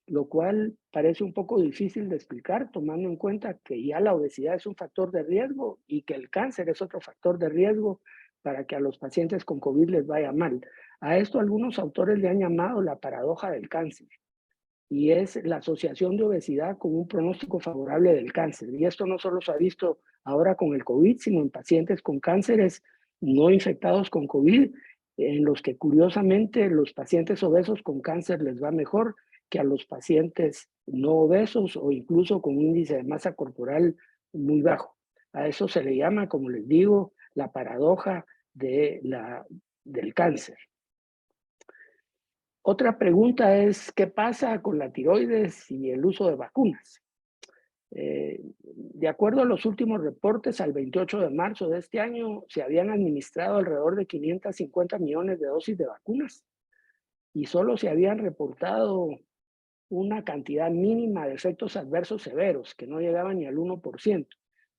lo cual parece un poco difícil de explicar tomando en cuenta que ya la obesidad es un factor de riesgo y que el cáncer es otro factor de riesgo para que a los pacientes con COVID les vaya mal. A esto algunos autores le han llamado la paradoja del cáncer, y es la asociación de obesidad con un pronóstico favorable del cáncer. Y esto no solo se ha visto ahora con el COVID, sino en pacientes con cánceres no infectados con COVID, en los que curiosamente los pacientes obesos con cáncer les va mejor que a los pacientes no obesos o incluso con un índice de masa corporal muy bajo. A eso se le llama, como les digo, la paradoja del cáncer. Otra pregunta es, ¿qué pasa con la tiroides y el uso de vacunas? De acuerdo a los últimos reportes, al 28 de marzo de este año se habían administrado alrededor de 550 millones de dosis de vacunas y solo se habían reportado una cantidad mínima de efectos adversos severos, que no llegaban ni al 1%,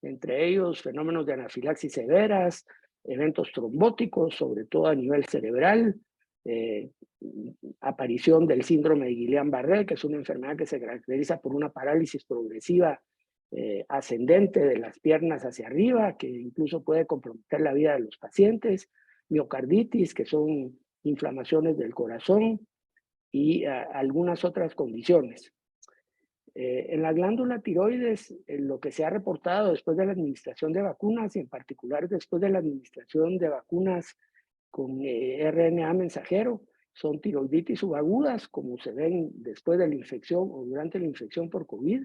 entre ellos fenómenos de anafilaxis severas, eventos trombóticos, sobre todo a nivel cerebral, aparición del síndrome de Guillain-Barré, que es una enfermedad que se caracteriza por una parálisis progresiva ascendente de las piernas hacia arriba, que incluso puede comprometer la vida de los pacientes, miocarditis, que son inflamaciones del corazón, y algunas otras condiciones. En la glándula tiroides, lo que se ha reportado después de la administración de vacunas, y en particular después de la administración de vacunas con RNA mensajero, son tiroiditis subagudas, como se ven después de la infección o durante la infección por COVID,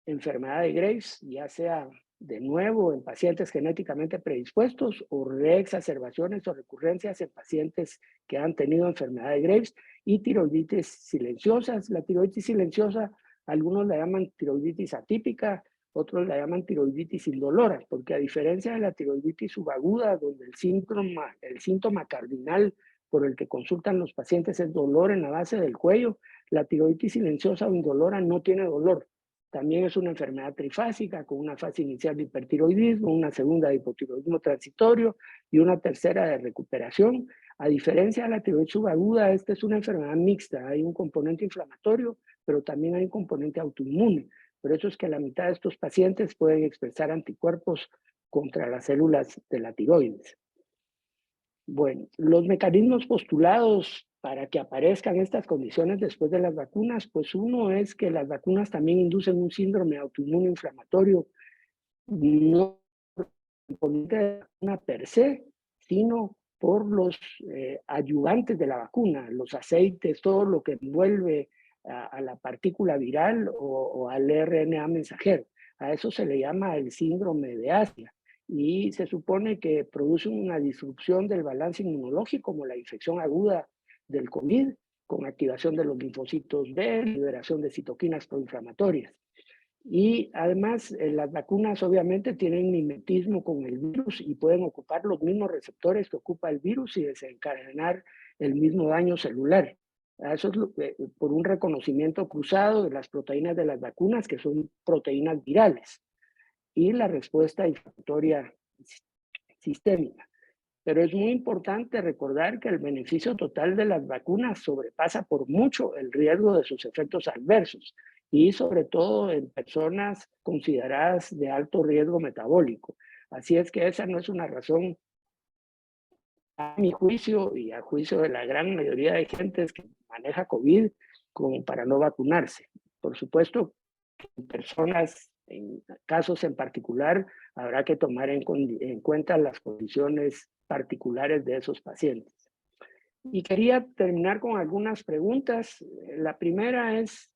enfermedad de Graves, ya sea de nuevo en pacientes genéticamente predispuestos o reexacerbaciones o recurrencias en pacientes que han tenido enfermedad de Graves, y tiroiditis silenciosas. La tiroiditis silenciosa, algunos la llaman tiroiditis atípica, otros la llaman tiroiditis indolora, porque a diferencia de la tiroiditis subaguda, donde el síntoma cardinal por el que consultan los pacientes es dolor en la base del cuello, la tiroiditis silenciosa o indolora no tiene dolor. También es una enfermedad trifásica con una fase inicial de hipertiroidismo, una segunda de hipotiroidismo transitorio y una tercera de recuperación. A diferencia de la tiroides subaguda, esta es una enfermedad mixta. Hay un componente inflamatorio, pero también hay un componente autoinmune. Por eso es que la mitad de estos pacientes pueden expresar anticuerpos contra las células de la tiroides. Bueno, los mecanismos postulados para que aparezcan estas condiciones después de las vacunas, pues uno es que las vacunas también inducen un síndrome autoinmune inflamatorio, no por el componente de la vacuna per se, sino por los ayudantes de la vacuna, los aceites, todo lo que envuelve a la partícula viral o al RNA mensajero. A eso se le llama el síndrome de Asia. Y se supone que produce una disrupción del balance inmunológico, como la infección aguda del COVID, con activación de los linfocitos B, liberación de citoquinas proinflamatorias. Y además, las vacunas obviamente tienen mimetismo con el virus y pueden ocupar los mismos receptores que ocupa el virus y desencadenar el mismo daño celular. Eso es por un reconocimiento cruzado de las proteínas de las vacunas, que son proteínas virales, y la respuesta inflamatoria sistémica. Pero es muy importante recordar que el beneficio total de las vacunas sobrepasa por mucho el riesgo de sus efectos adversos, y sobre todo en personas consideradas de alto riesgo metabólico. Así es que esa no es una razón, a mi juicio y a juicio de la gran mayoría de gentes que maneja COVID, como para no vacunarse. Por supuesto, en personas, en casos en particular, habrá que tomar en cuenta las condiciones particulares de esos pacientes. Y quería terminar con algunas preguntas. La primera es,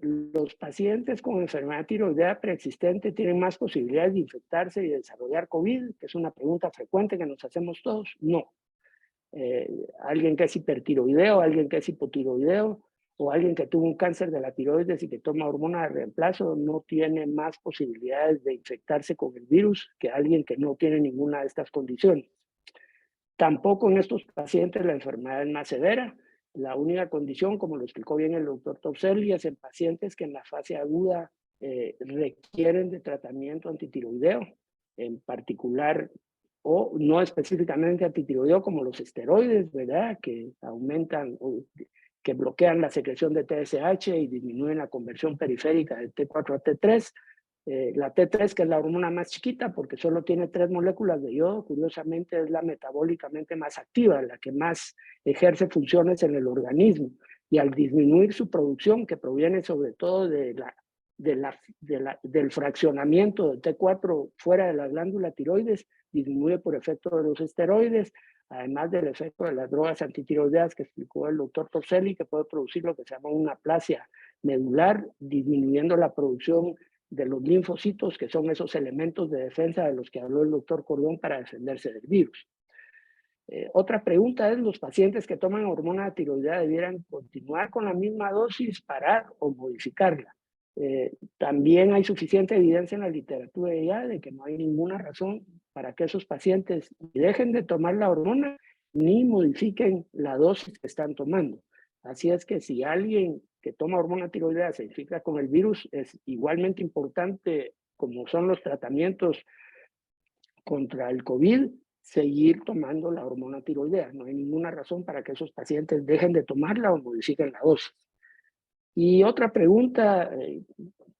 ¿los pacientes con enfermedad tiroidea preexistente tienen más posibilidades de infectarse y desarrollar COVID? Que es una pregunta frecuente que nos hacemos todos. No. alguien que es hipertiroideo, alguien que es hipotiroideo, o alguien que tuvo un cáncer de la tiroides y que toma hormona de reemplazo no tiene más posibilidades de infectarse con el virus que alguien que no tiene ninguna de estas condiciones. Tampoco en estos pacientes la enfermedad es más severa. La única condición, como lo explicó bien el doctor Torselli, es en pacientes que en la fase aguda requieren de tratamiento antitiroideo, en particular, o no específicamente antitiroideo como los esteroides, ¿verdad? Que aumentan o que bloquean la secreción de TSH y disminuyen la conversión periférica de T4 a T3. La T3, que es la hormona más chiquita porque solo tiene 3 moléculas de yodo, curiosamente es la metabólicamente más activa, la que más ejerce funciones en el organismo. Y al disminuir su producción, que proviene sobre todo del fraccionamiento de T4 fuera de la glándula tiroides, disminuye por efecto de los esteroides, además del efecto de las drogas antitiroideas que explicó el doctor Torselli, que puede producir lo que se llama una aplasia medular, disminuyendo la producción de los linfocitos, que son esos elementos de defensa de los que habló el doctor Cordón para defenderse del virus. Otra pregunta es, ¿los pacientes que toman hormona de tiroidea debieran continuar con la misma dosis, parar o modificarla? También hay suficiente evidencia en la literatura ya de que no hay ninguna razón para que esos pacientes dejen de tomar la hormona ni modifiquen la dosis que están tomando. Así es que si alguien que toma hormona tiroidea se infecta con el virus, es igualmente importante, como son los tratamientos contra el COVID, seguir tomando la hormona tiroidea. No hay ninguna razón para que esos pacientes dejen de tomarla o modifiquen la dosis. Y otra pregunta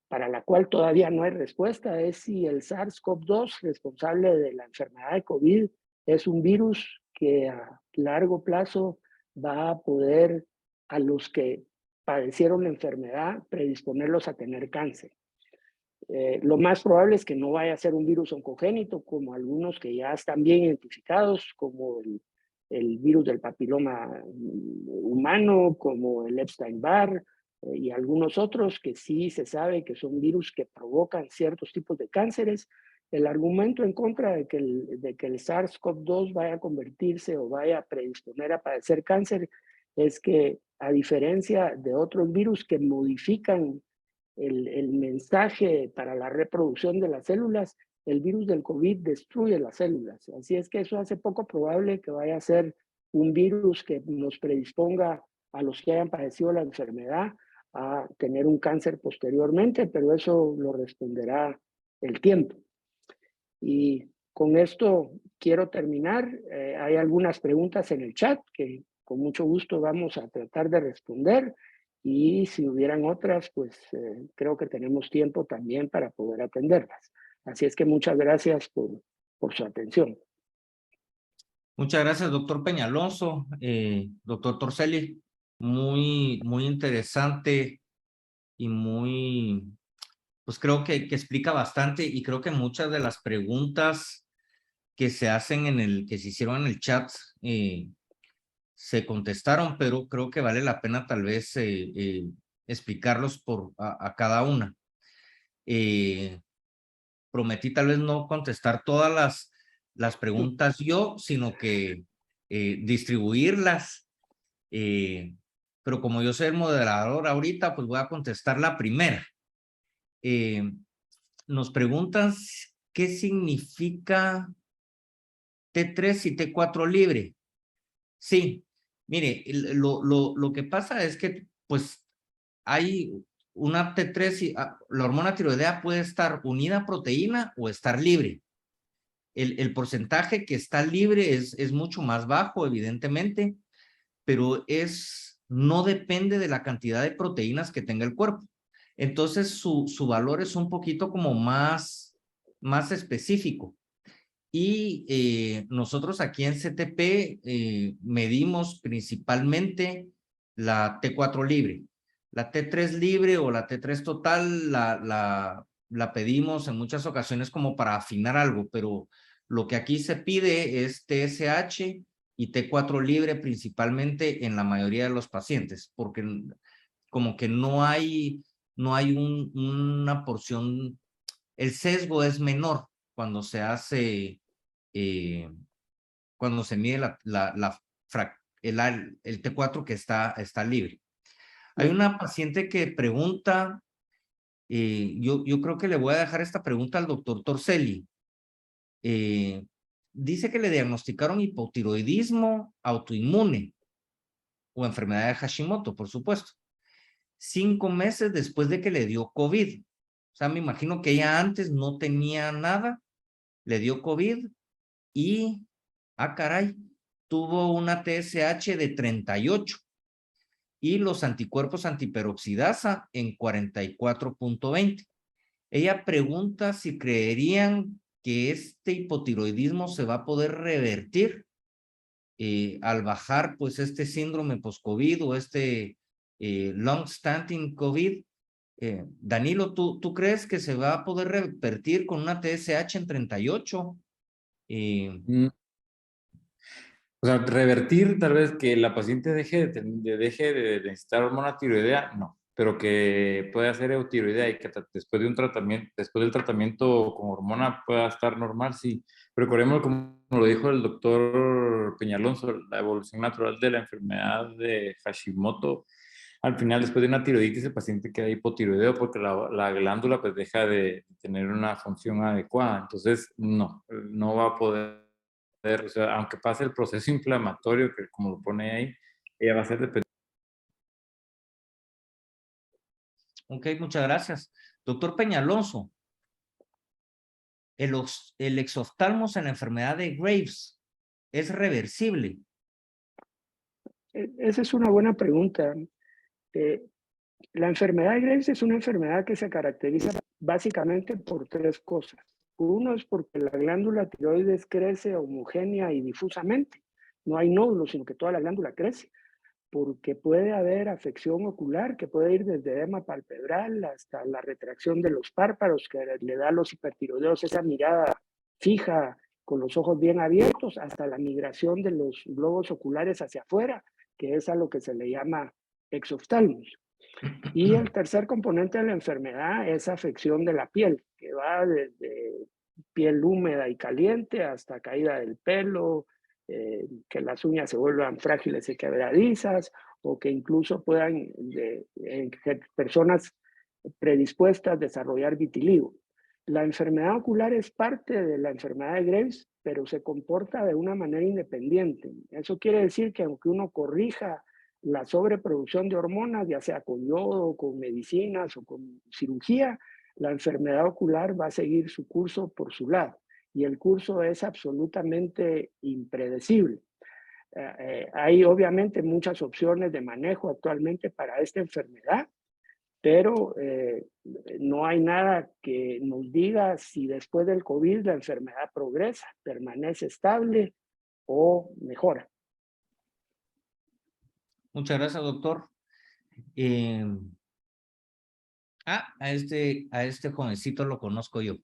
para la cual todavía no hay respuesta es si el SARS-CoV-2 responsable de la enfermedad de COVID es un virus que a largo plazo va a poder a los que padecieron la enfermedad predisponerlos a tener cáncer. Lo más probable es que no vaya a ser un virus oncogénito como algunos que ya están bien identificados, como el virus del papiloma humano, como el Epstein-Barr, y algunos otros que sí se sabe que son virus que provocan ciertos tipos de cánceres. El argumento en contra de que el SARS-CoV-2 vaya a convertirse o vaya a predisponer a padecer cáncer es que, a diferencia de otros virus que modifican el mensaje para la reproducción de las células, el virus del COVID destruye las células. Así es que eso hace poco probable que vaya a ser un virus que nos predisponga a los que hayan padecido la enfermedad a tener un cáncer posteriormente, pero eso lo responderá el tiempo. Y con esto quiero terminar. Hay algunas preguntas en el chat que con mucho gusto vamos a tratar de responder. Y si hubieran otras, pues creo que tenemos tiempo también para poder atenderlas. Así es que muchas gracias por su atención. Muchas gracias, doctor Peñaloso, doctor Torselli. Muy interesante y pues creo que explica bastante, y creo que muchas de las preguntas que se hacen que se hicieron en el chat se contestaron, pero creo que vale la pena tal vez explicarlos a cada una. Prometí tal vez no contestar todas las preguntas yo, sino que distribuirlas. Pero como yo soy el moderador ahorita, pues voy a contestar la primera. Nos preguntan qué significa T3 y T4 libre. Sí, mire, lo que pasa es que pues hay una T3 y la hormona tiroidea puede estar unida a proteína o estar libre. El porcentaje que está libre es mucho más bajo, evidentemente, pero no depende de la cantidad de proteínas que tenga el cuerpo. Entonces su valor es un poquito como más específico. Y nosotros aquí en CTP medimos principalmente la T4 libre. La T3 libre o la T3 total la pedimos en muchas ocasiones como para afinar algo, pero lo que aquí se pide es TSH y T4 libre principalmente en la mayoría de los pacientes, porque como que no hay una porción, el sesgo es menor cuando se hace, cuando se mide la el T4 que está libre. Hay una paciente que pregunta, yo creo que le voy a dejar esta pregunta al doctor Torselli. Dice que le diagnosticaron hipotiroidismo autoinmune o enfermedad de Hashimoto, por supuesto, 5 meses después de que le dio COVID. O sea, me imagino que ella antes no tenía nada, le dio COVID y, caray, tuvo una TSH de 38 y los anticuerpos antiperoxidasa en 44.20. Ella pregunta si creerían que este hipotiroidismo se va a poder revertir al bajar pues este síndrome post-COVID o este long-standing COVID. Danilo, ¿tú crees que se va a poder revertir con una TSH en 38? O sea, revertir tal vez que la paciente deje de necesitar hormona tiroidea, no, pero que pueda hacer eutiroidea y que después de un tratamiento, después del tratamiento con hormona pueda estar normal, sí. Pero recordemos, como lo dijo el doctor Peñalonso, la evolución natural de la enfermedad de Hashimoto, al final después de una tiroiditis el paciente queda hipotiroideo porque la glándula pues deja de tener una función adecuada. Entonces, no va a poder, o sea, aunque pase el proceso inflamatorio, que como lo pone ahí, ella va a ser dependiente. Ok, muchas gracias. Doctor Peñalonso, el exoftalmos en la enfermedad de Graves, ¿es reversible? Esa es una buena pregunta. La enfermedad de Graves es una enfermedad que se caracteriza básicamente por 3 cosas. Uno es porque la glándula tiroides crece homogénea y difusamente. No hay nódulos, sino que toda la glándula crece. Porque puede haber afección ocular que puede ir desde edema palpebral hasta la retracción de los párpados, que le da a los hipertiroideos esa mirada fija con los ojos bien abiertos, hasta la migración de los globos oculares hacia afuera, que es a lo que se le llama exoftalmos. Y el tercer componente de la enfermedad es afección de la piel, que va desde piel húmeda y caliente hasta caída del pelo, que las uñas se vuelvan frágiles y quebradizas, o que incluso puedan personas predispuestas a desarrollar vitiligo. La enfermedad ocular es parte de la enfermedad de Graves, pero se comporta de una manera independiente. Eso quiere decir que aunque uno corrija la sobreproducción de hormonas, ya sea con yodo, con medicinas o con cirugía, la enfermedad ocular va a seguir su curso por su lado y el curso es absolutamente impredecible. Hay obviamente muchas opciones de manejo actualmente para esta enfermedad, pero no hay nada que nos diga si después del COVID la enfermedad progresa, permanece estable o mejora. Muchas gracias, doctor. A este jovencito lo conozco yo.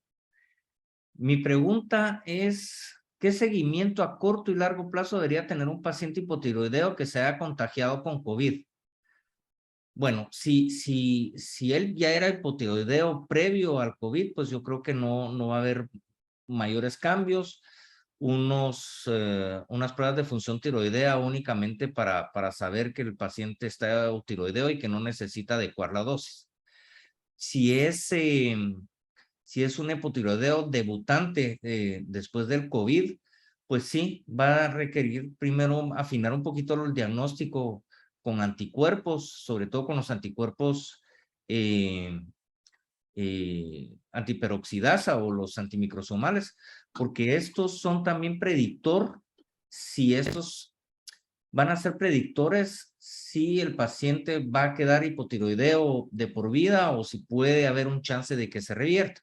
Mi pregunta es, ¿qué seguimiento a corto y largo plazo debería tener un paciente hipotiroideo que se haya contagiado con COVID? Bueno, si él ya era hipotiroideo previo al COVID, pues yo creo que no va a haber mayores cambios. Unas pruebas de función tiroidea únicamente para saber que el paciente está eutiroideo y que no necesita adecuar la dosis. Si es un hipotiroideo debutante después del COVID, pues sí, va a requerir primero afinar un poquito el diagnóstico con anticuerpos, sobre todo con los anticuerpos antiperoxidasa o los antimicrosomales, porque estos son también predictor, si estos van a ser predictores si el paciente va a quedar hipotiroideo de por vida o si puede haber un chance de que se revierta.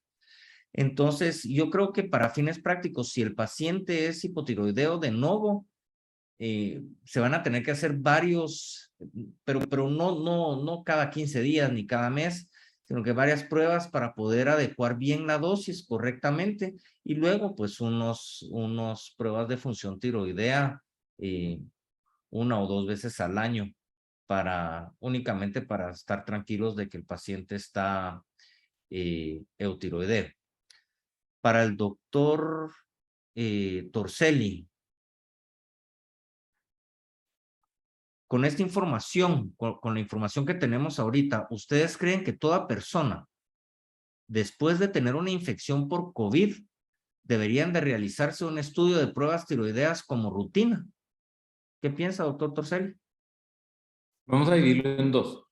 Entonces, yo creo que para fines prácticos, si el paciente es hipotiroideo de nuevo, se van a tener que hacer varios, pero no cada 15 días ni cada mes, sino que varias pruebas para poder adecuar bien la dosis correctamente y luego pues unos pruebas de función tiroidea 1 o 2 veces al año únicamente para estar tranquilos de que el paciente está eutiroideo. Para el doctor Torselli, con esta información, con la información que tenemos ahorita, ¿ustedes creen que toda persona, después de tener una infección por COVID, deberían de realizarse un estudio de pruebas tiroideas como rutina? ¿Qué piensa, doctor Torcel? Vamos a dividirlo en dos.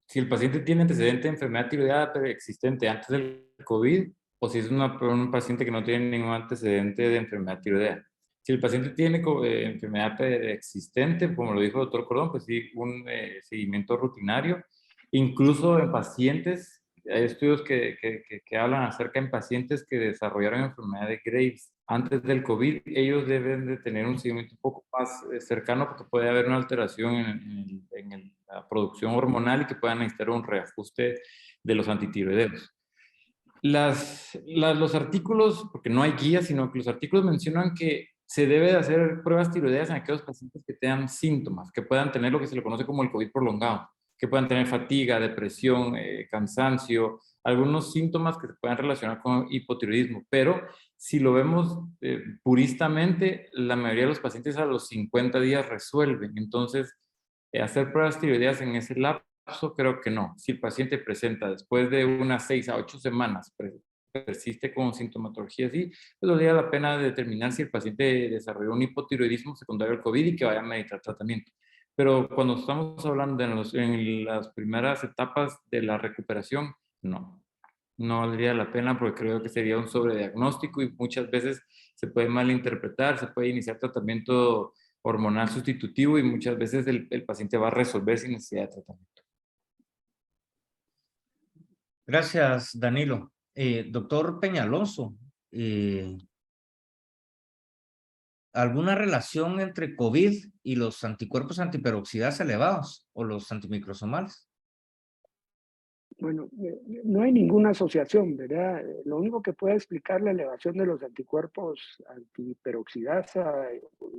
Si el paciente tiene antecedente de enfermedad tiroidea preexistente antes del COVID, o si es un paciente que no tiene ningún antecedente de enfermedad tiroidea. Si el paciente tiene enfermedad preexistente, como lo dijo el doctor Cordón, pues sí, un seguimiento rutinario. Incluso en pacientes, hay estudios que hablan acerca en pacientes que desarrollaron enfermedad de Graves antes del COVID, ellos deben de tener un seguimiento un poco más cercano porque puede haber una alteración en la producción hormonal y que puedan necesitar un reajuste de los antitiroideos. Los artículos, porque no hay guía, sino que los artículos mencionan que se debe de hacer pruebas tiroideas en aquellos pacientes que tengan síntomas, que puedan tener lo que se le conoce como el COVID prolongado, que puedan tener fatiga, depresión, cansancio, algunos síntomas que se puedan relacionar con hipotiroidismo. Pero si lo vemos puristamente, la mayoría de los pacientes a los 50 días resuelven. Entonces, hacer pruebas tiroideas en ese lapso, creo que no. Si el paciente presenta después de unas 6 a 8 semanas, persiste con sintomatología así, pues valdría la pena determinar si el paciente desarrolló un hipotiroidismo secundario al COVID y que vaya a meditar tratamiento. Pero cuando estamos hablando en las primeras etapas de la recuperación, no. No valdría la pena porque creo que sería un sobrediagnóstico y muchas veces se puede malinterpretar, se puede iniciar tratamiento hormonal sustitutivo y muchas veces el paciente va a resolver sin necesidad de tratamiento. Gracias, Danilo. Doctor Peñaloso, ¿alguna relación entre COVID y los anticuerpos antiperoxidasa elevados o los antimicrosomales? Bueno, no hay ninguna asociación, ¿verdad? Lo único que puede explicar la elevación de los anticuerpos antiperoxidasa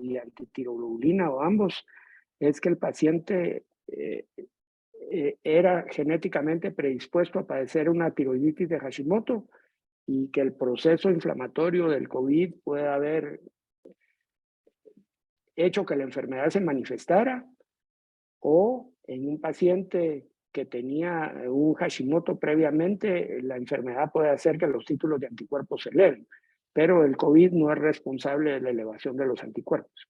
y antitiroglobulina o ambos es que el paciente era genéticamente predispuesto a padecer una tiroiditis de Hashimoto y que el proceso inflamatorio del COVID puede haber hecho que la enfermedad se manifestara, o en un paciente que tenía un Hashimoto previamente, la enfermedad puede hacer que los títulos de anticuerpos se eleven, pero el COVID no es responsable de la elevación de los anticuerpos.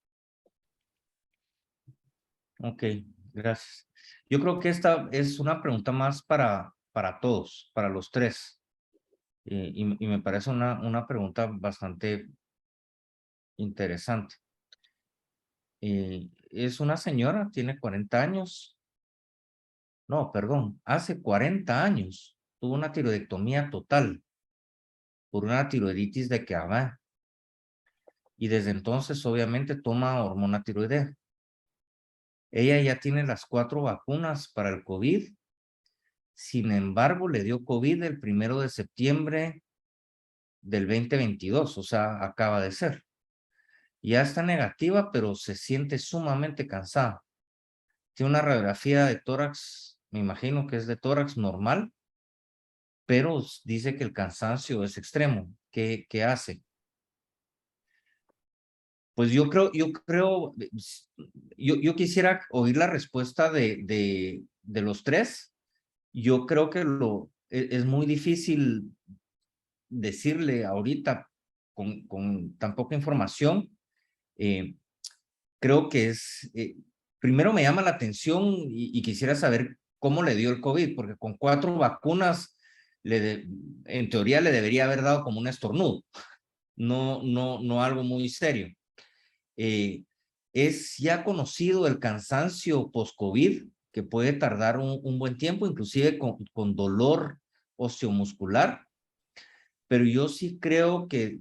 Ok, gracias. Yo creo que esta es una pregunta más para todos, para los tres. Y me parece una pregunta bastante interesante. Es una señora, tiene 40 años. No, perdón, hace 40 años tuvo una tiroidectomía total por una tiroiditis de Guillain. Y desde entonces, obviamente, toma hormona tiroidea. Ella ya tiene las 4 vacunas para el COVID. Sin embargo, le dio COVID el 1 de septiembre del 2022, o sea, acaba de ser. Ya está negativa, pero se siente sumamente cansada. Tiene una radiografía de tórax, me imagino que es de tórax normal, pero dice que el cansancio es extremo. ¿Qué hace? Pues yo quisiera oír la respuesta de los tres. Yo creo que es muy difícil decirle ahorita con tan poca información. Creo que primero me llama la atención y quisiera saber cómo le dio el COVID, porque con 4 vacunas, en teoría le debería haber dado como un estornudo, no algo muy serio. Es ya conocido el cansancio post-COVID, que puede tardar un buen tiempo, inclusive con dolor osteomuscular, pero yo sí creo que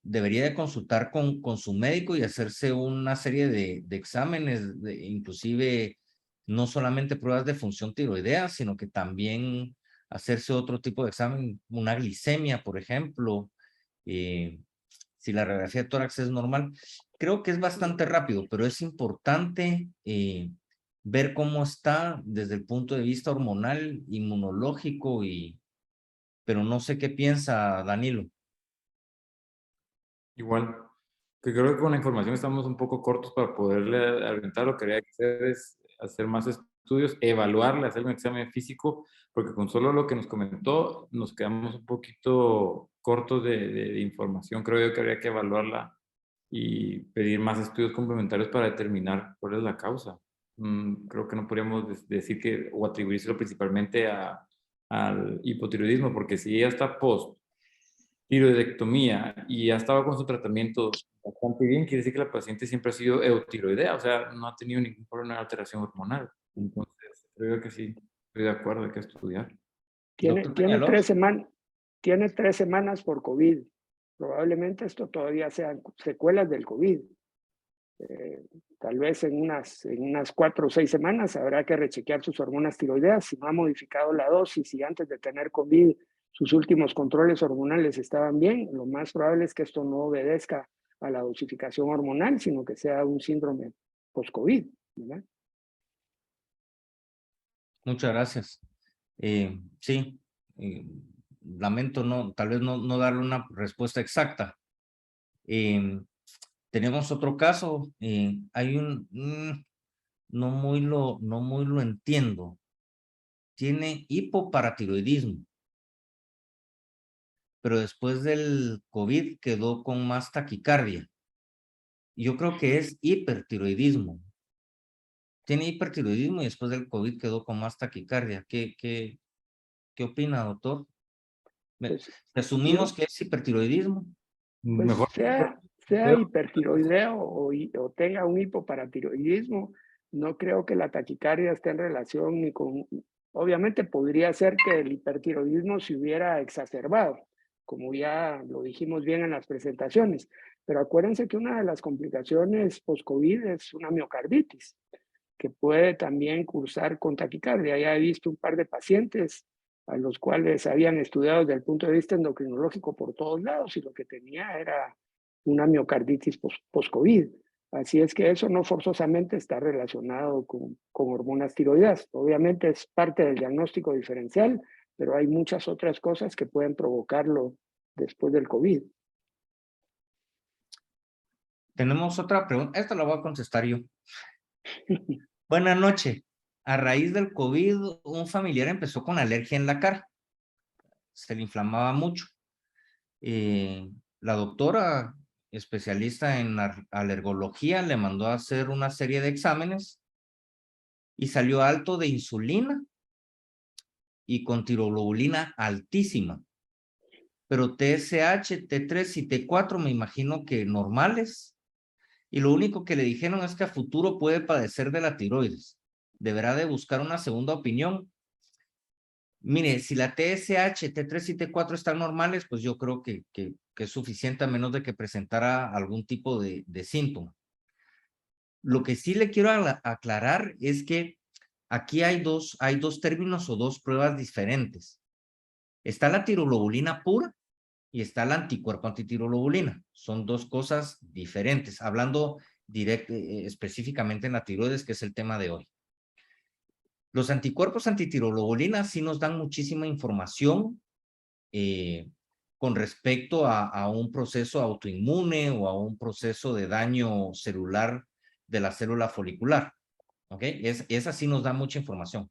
debería de consultar con su médico y hacerse una serie de exámenes, inclusive no solamente pruebas de función tiroidea, sino que también hacerse otro tipo de examen, una glicemia, por ejemplo, si la radiografía de tórax es normal. Creo que es bastante rápido, pero es importante ver cómo está desde el punto de vista hormonal, inmunológico, pero no sé qué piensa Danilo. Igual, que creo que con la información estamos un poco cortos para poderle aventar. Lo que habría que hacer es hacer más estudios, evaluarle, hacer un examen físico, porque con solo lo que nos comentó nos quedamos un poquito cortos de información. Creo yo que habría que evaluarla y pedir más estudios complementarios para determinar cuál es la causa. Creo que no podríamos decir que o atribuírselo principalmente al hipotiroidismo, porque si ella está post tiroidectomía y ha estado con su tratamiento bastante bien, quiere decir que la paciente siempre ha sido eutiroidea, o sea, no ha tenido ningún problema de alteración hormonal. Entonces, creo que sí, estoy de acuerdo, hay que estudiar. Tiene, Doctor tiene Peñalós, 3 semanas, tiene 3 semanas por COVID. Probablemente esto todavía sean secuelas del COVID. Tal vez en unas 4 o 6 semanas habrá que rechequear sus hormonas tiroideas. Si no ha modificado la dosis y antes de tener COVID sus últimos controles hormonales estaban bien, lo más probable es que esto no obedezca a la dosificación hormonal, sino que sea un síndrome post-COVID, ¿verdad? muchas gracias. Sí, lamento tal vez no darle una respuesta exacta. Tenemos otro caso, hay no muy lo entiendo. Tiene hipoparatiroidismo, pero después del COVID quedó con más taquicardia. Yo creo que es hipertiroidismo. Tiene hipertiroidismo y después del COVID quedó con más taquicardia. ¿Qué opina, doctor? Pues Asumimos yo, que es hipertiroidismo. pues Mejor. sea hipertiroideo o tenga un hipoparatiroidismo, no creo que la taquicardia esté en relación ni con, obviamente podría ser que el hipertiroidismo se hubiera exacerbado, como ya lo dijimos bien en las presentaciones, pero acuérdense que una de las complicaciones post-COVID es una miocarditis, que puede también cursar con taquicardia. Ya he visto un par de pacientes a los cuales habían estudiado desde el punto de vista endocrinológico por todos lados y lo que tenía era una miocarditis post-COVID. Así es que eso no forzosamente está relacionado con hormonas tiroideas. Obviamente es parte del diagnóstico diferencial, pero hay muchas otras cosas que pueden provocarlo después del COVID. Tenemos otra pregunta. Esta la voy a contestar yo. Buenas noches. A raíz del COVID, un familiar empezó con alergia en la cara. Se le inflamaba mucho. La doctora, especialista en alergología, le mandó a hacer una serie de exámenes y salió alto de insulina y con tiroglobulina altísima. Pero TSH, T3 y T4 me imagino que normales. Y lo único que le dijeron es que a futuro puede padecer de la tiroides. Deberá de buscar una segunda opinión. Mire, si la TSH, T3 y T4 están normales, pues yo creo que es suficiente a menos de que presentara algún tipo de síntoma. Lo que sí le quiero aclarar es que aquí hay dos términos o dos pruebas diferentes. Está la tiroglobulina pura y está el anticuerpo antitiroglobulina. Son dos cosas diferentes, hablando específicamente en la tiroides, que es el tema de hoy. Los anticuerpos antitiroglobulina sí nos dan muchísima información con respecto a un proceso autoinmune o a un proceso de daño celular de la célula folicular. ¿Ok? Esa sí nos da mucha información.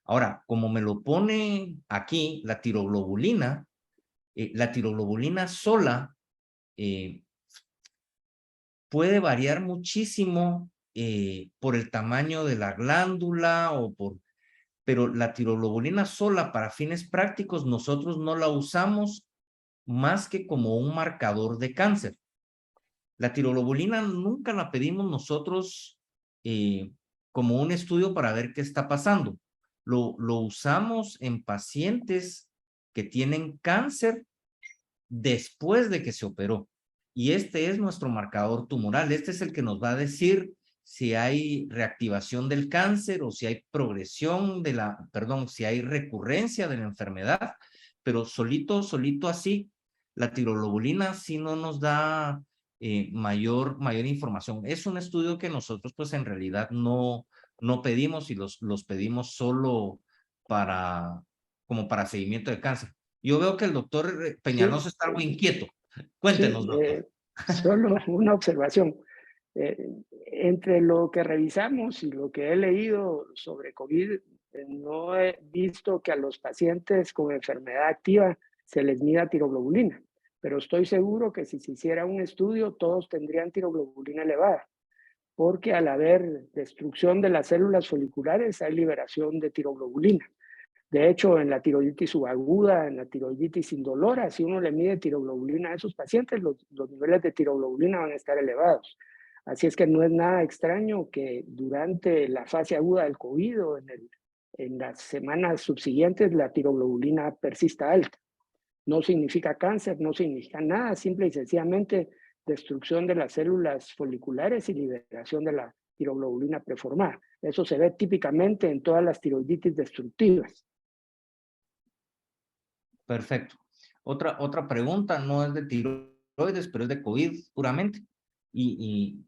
Ahora, como me lo pone aquí, la tiroglobulina sola puede variar muchísimo por el tamaño de la glándula pero la tiroglobulina sola para fines prácticos nosotros no la usamos más que como un marcador de cáncer. La tiroglobulina nunca la pedimos nosotros como un estudio para ver qué está pasando. Lo usamos en pacientes que tienen cáncer después de que se operó. Y este es nuestro marcador tumoral. Este es el que nos va a decir si hay reactivación del cáncer o si hay progresión si hay recurrencia de la enfermedad, pero solito así, la tiroglobulina sí no nos da mayor información. Es un estudio que nosotros pues en realidad no pedimos y los pedimos solo como para seguimiento de cáncer. Yo veo que el doctor Sí, Peñalosa está algo inquieto. sí, Cuéntenos, doctor. Solo una observación. Entre lo que revisamos y lo que he leído sobre COVID, no he visto que a los pacientes con enfermedad activa se les mida tiroglobulina, pero estoy seguro que si se hiciera un estudio, todos tendrían tiroglobulina elevada, porque al haber destrucción de las células foliculares hay liberación de tiroglobulina. De hecho, en la tiroiditis subaguda, en la tiroiditis indolora, si uno le mide tiroglobulina a esos pacientes, los niveles de tiroglobulina van a estar elevados. Así es que no es nada extraño que durante la fase aguda del COVID o en las semanas subsiguientes la tiroglobulina persista alta. No significa cáncer, no significa nada, simple y sencillamente destrucción de las células foliculares y liberación de la tiroglobulina preformada. Eso se ve típicamente en todas las tiroiditis destructivas. Perfecto. Otra pregunta, no es de tiroides, pero es de COVID puramente. Y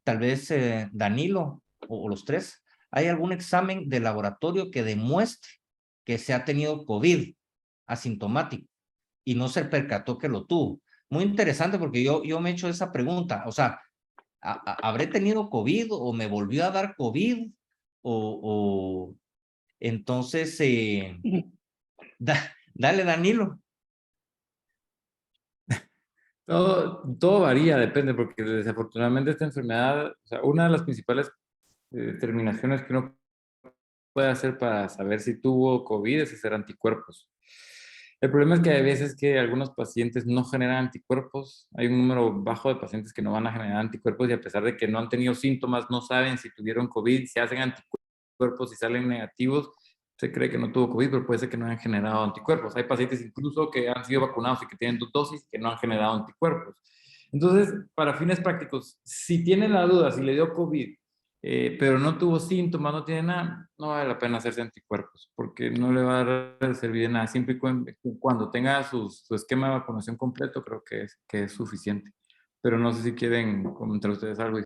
tal vez Danilo o los tres, ¿hay algún examen de laboratorio que demuestre que se ha tenido COVID asintomático y no se percató que lo tuvo? Muy interesante porque yo me he hecho esa pregunta. O sea, ¿habré tenido COVID o me volvió a dar COVID? O entonces, dale, Danilo. Todo varía, depende, porque desafortunadamente esta enfermedad, o sea, una de las principales determinaciones que uno puede hacer para saber si tuvo COVID es hacer anticuerpos. El problema es que hay veces que algunos pacientes no generan anticuerpos. Hay un número bajo de pacientes que no van a generar anticuerpos y a pesar de que no han tenido síntomas, no saben si tuvieron COVID, se hacen anticuerpos y salen negativos, se cree que no tuvo COVID, pero puede ser que no hayan generado anticuerpos. Hay pacientes incluso que han sido vacunados y que tienen 2 dosis y que no han generado anticuerpos. Entonces, para fines prácticos, si tienen la duda, si le dio COVID, pero no tuvo síntomas, no tiene nada, no vale la pena hacerse anticuerpos, porque no le va a servir de nada. Siempre y cuando tenga su esquema de vacunación completo, creo que es suficiente. Pero no sé si quieren comentar ustedes algo.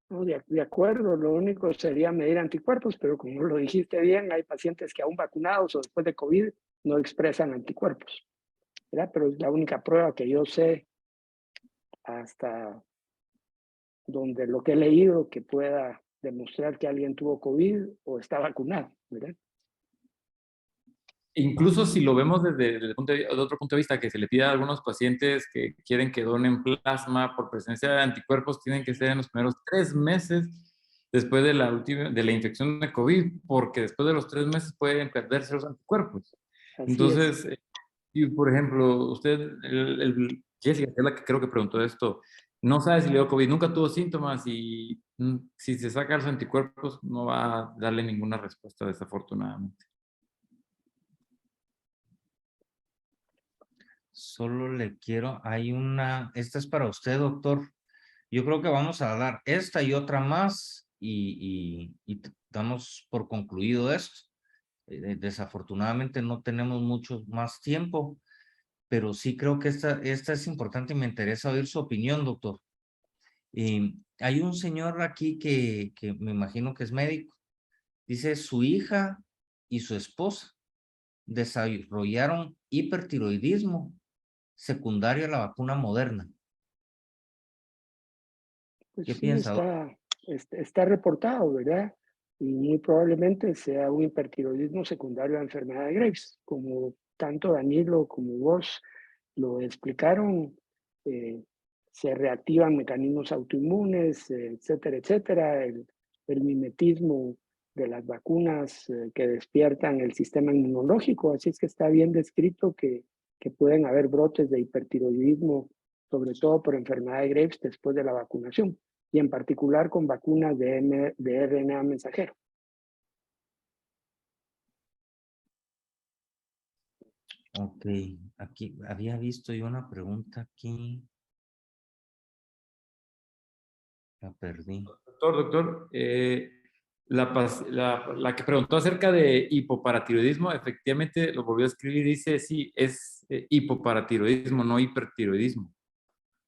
No, de acuerdo, lo único sería medir anticuerpos, pero como lo dijiste bien, hay pacientes que aún vacunados o después de COVID no expresan anticuerpos, ¿verdad? Pero es la única prueba que yo sé hasta donde lo que he leído que pueda demostrar que alguien tuvo COVID o está vacunado, ¿verdad? Incluso si lo vemos desde otro punto de vista, que se le pide a algunos pacientes que quieren que donen plasma por presencia de anticuerpos, tienen que ser en los primeros 3 meses después de la infección de COVID, porque después de los 3 meses pueden perderse los anticuerpos. Así es. Entonces, y por ejemplo, usted, Jessica, que es la que creo que preguntó esto, no sabe si le dio COVID, nunca tuvo síntomas y si se saca los anticuerpos no va a darle ninguna respuesta, desafortunadamente. Solo le quiero, esta es para usted, doctor. Yo creo que vamos a dar esta y otra más y damos por concluido esto. Desafortunadamente no tenemos mucho más tiempo, pero sí creo que esta es importante y me interesa oír su opinión, doctor. Hay un señor aquí que me imagino que es médico. Dice, su hija y su esposa desarrollaron hipertiroidismo secundario a la vacuna Moderna. Pues ¿Qué sí, piensa, doctor? está reportado, ¿verdad? Y muy probablemente sea un hipertiroidismo secundario a la enfermedad de Graves, como tanto Danilo como vos lo explicaron. Se reactivan mecanismos autoinmunes, etcétera, etcétera. El mimetismo de las vacunas que despiertan el sistema inmunológico, así es que está bien descrito que pueden haber brotes de hipertiroidismo, sobre todo por enfermedad de Graves después de la vacunación, y en particular con vacunas de RNA mensajero. Ok, aquí había visto yo una pregunta aquí. La perdí. Doctor, la que preguntó acerca de hipoparatiroidismo, efectivamente lo volvió a escribir y dice, sí, es hipoparatiroidismo, no hipertiroidismo.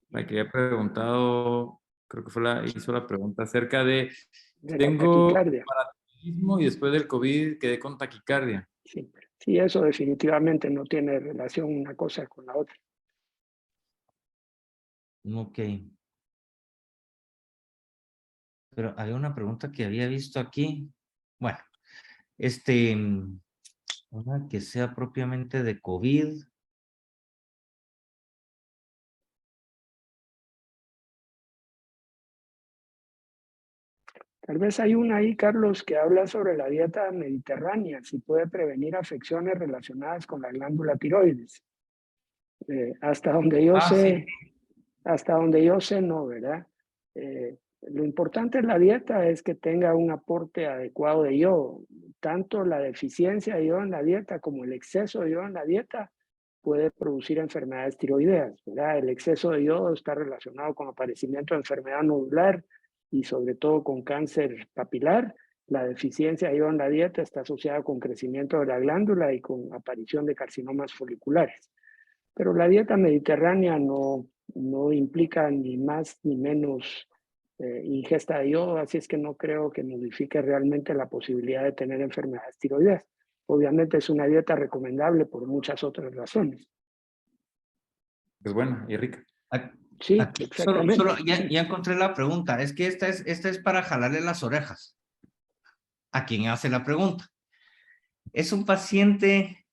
La que había preguntado, creo que hizo la pregunta acerca de, De la tengo taquicardia. paratiroidismo y después del COVID quedé con taquicardia. Sí, sí, eso definitivamente no tiene relación una cosa con la otra. Ok. Pero había una pregunta que había visto aquí. Bueno, una que sea propiamente de COVID. Tal vez hay una ahí, Carlos, que habla sobre la dieta mediterránea, si puede prevenir afecciones relacionadas con la glándula tiroides. Hasta donde yo Ah, sí. sé, hasta donde yo sé, no, ¿verdad? Lo importante en la dieta es que tenga un aporte adecuado de yodo. Tanto la deficiencia de yodo en la dieta como el exceso de yodo en la dieta puede producir enfermedades tiroideas, ¿verdad? El exceso de yodo está relacionado con aparecimiento de enfermedad nodular y sobre todo con cáncer papilar. La deficiencia de yodo en la dieta está asociada con crecimiento de la glándula y con aparición de carcinomas foliculares. Pero la dieta mediterránea no implica ni más ni menos ingesta de yodo, así es que no creo que modifique realmente la posibilidad de tener enfermedades tiroideas. Obviamente es una dieta recomendable por muchas otras razones. Es buena y rica. Sí, Aquí solo exactamente. ya encontré la pregunta. Es que esta es para jalarle las orejas a quien hace la pregunta. Es un paciente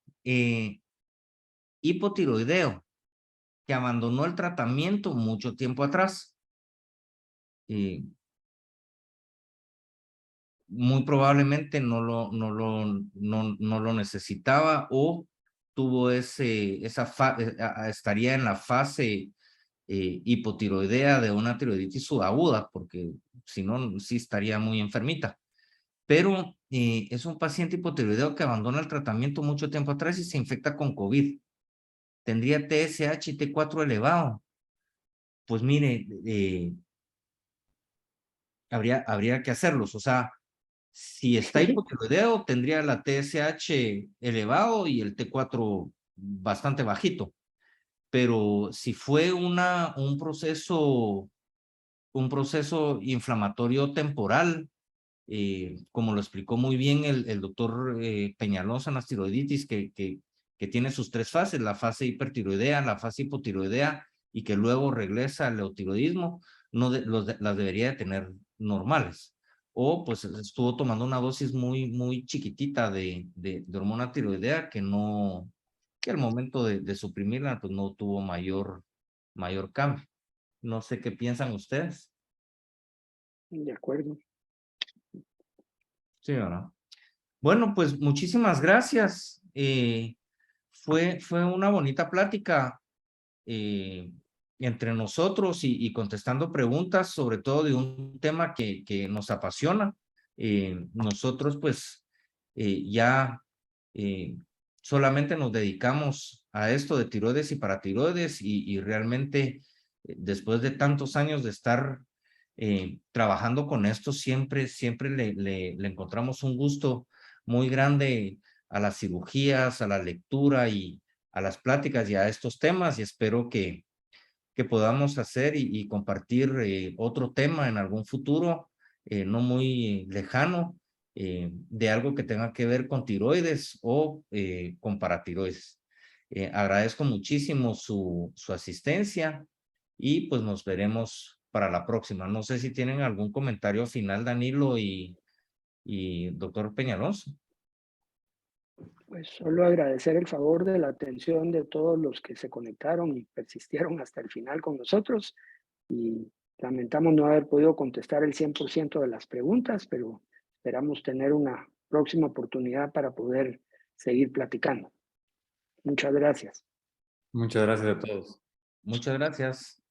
hipotiroideo que abandonó el tratamiento mucho tiempo atrás. Muy probablemente no lo necesitaba o tuvo estaría en la fase hipotiroidea de una tiroiditis subaguda, porque si no, sí estaría muy enfermita. Pero es un paciente hipotiroideo que abandona el tratamiento mucho tiempo atrás y se infecta con COVID. Tendría TSH y T4 elevado. Pues mire, habría que hacerlos. O sea, si está Sí, hipotiroideo, tendría la TSH elevado y el T4 bastante bajito. Pero si fue un proceso inflamatorio temporal, como lo explicó muy bien el doctor Peñalosa en la tiroiditis, que tiene sus tres fases, la fase hipertiroidea, la fase hipotiroidea, y que luego regresa al eutiroidismo, las debería de tener normales. O pues estuvo tomando una dosis muy chiquitita de hormona tiroidea que al momento de suprimirla, pues no tuvo mayor cambio. No sé qué piensan ustedes. de acuerdo. Sí, ¿verdad? Bueno, pues muchísimas gracias. Fue una bonita plática eh, entre nosotros y contestando preguntas, sobre todo de un tema que nos apasiona. Nosotros pues ya solamente nos dedicamos a esto de tiroides y paratiroides y realmente después de tantos años de estar trabajando con esto, siempre le encontramos un gusto muy grande a las cirugías, a la lectura y a las pláticas y a estos temas y espero que podamos hacer y compartir otro tema en algún futuro, no muy lejano, de algo que tenga que ver con tiroides o con paratiroides. Agradezco muchísimo su asistencia y pues nos veremos para la próxima. No sé si tienen algún comentario final, Danilo y doctor Peñalosa. Pues solo agradecer el favor de la atención de todos los que se conectaron y persistieron hasta el final con nosotros. Y lamentamos no haber podido contestar el 100% de las preguntas, pero esperamos tener una próxima oportunidad para poder seguir platicando. Muchas gracias. Muchas gracias a todos. Muchas gracias.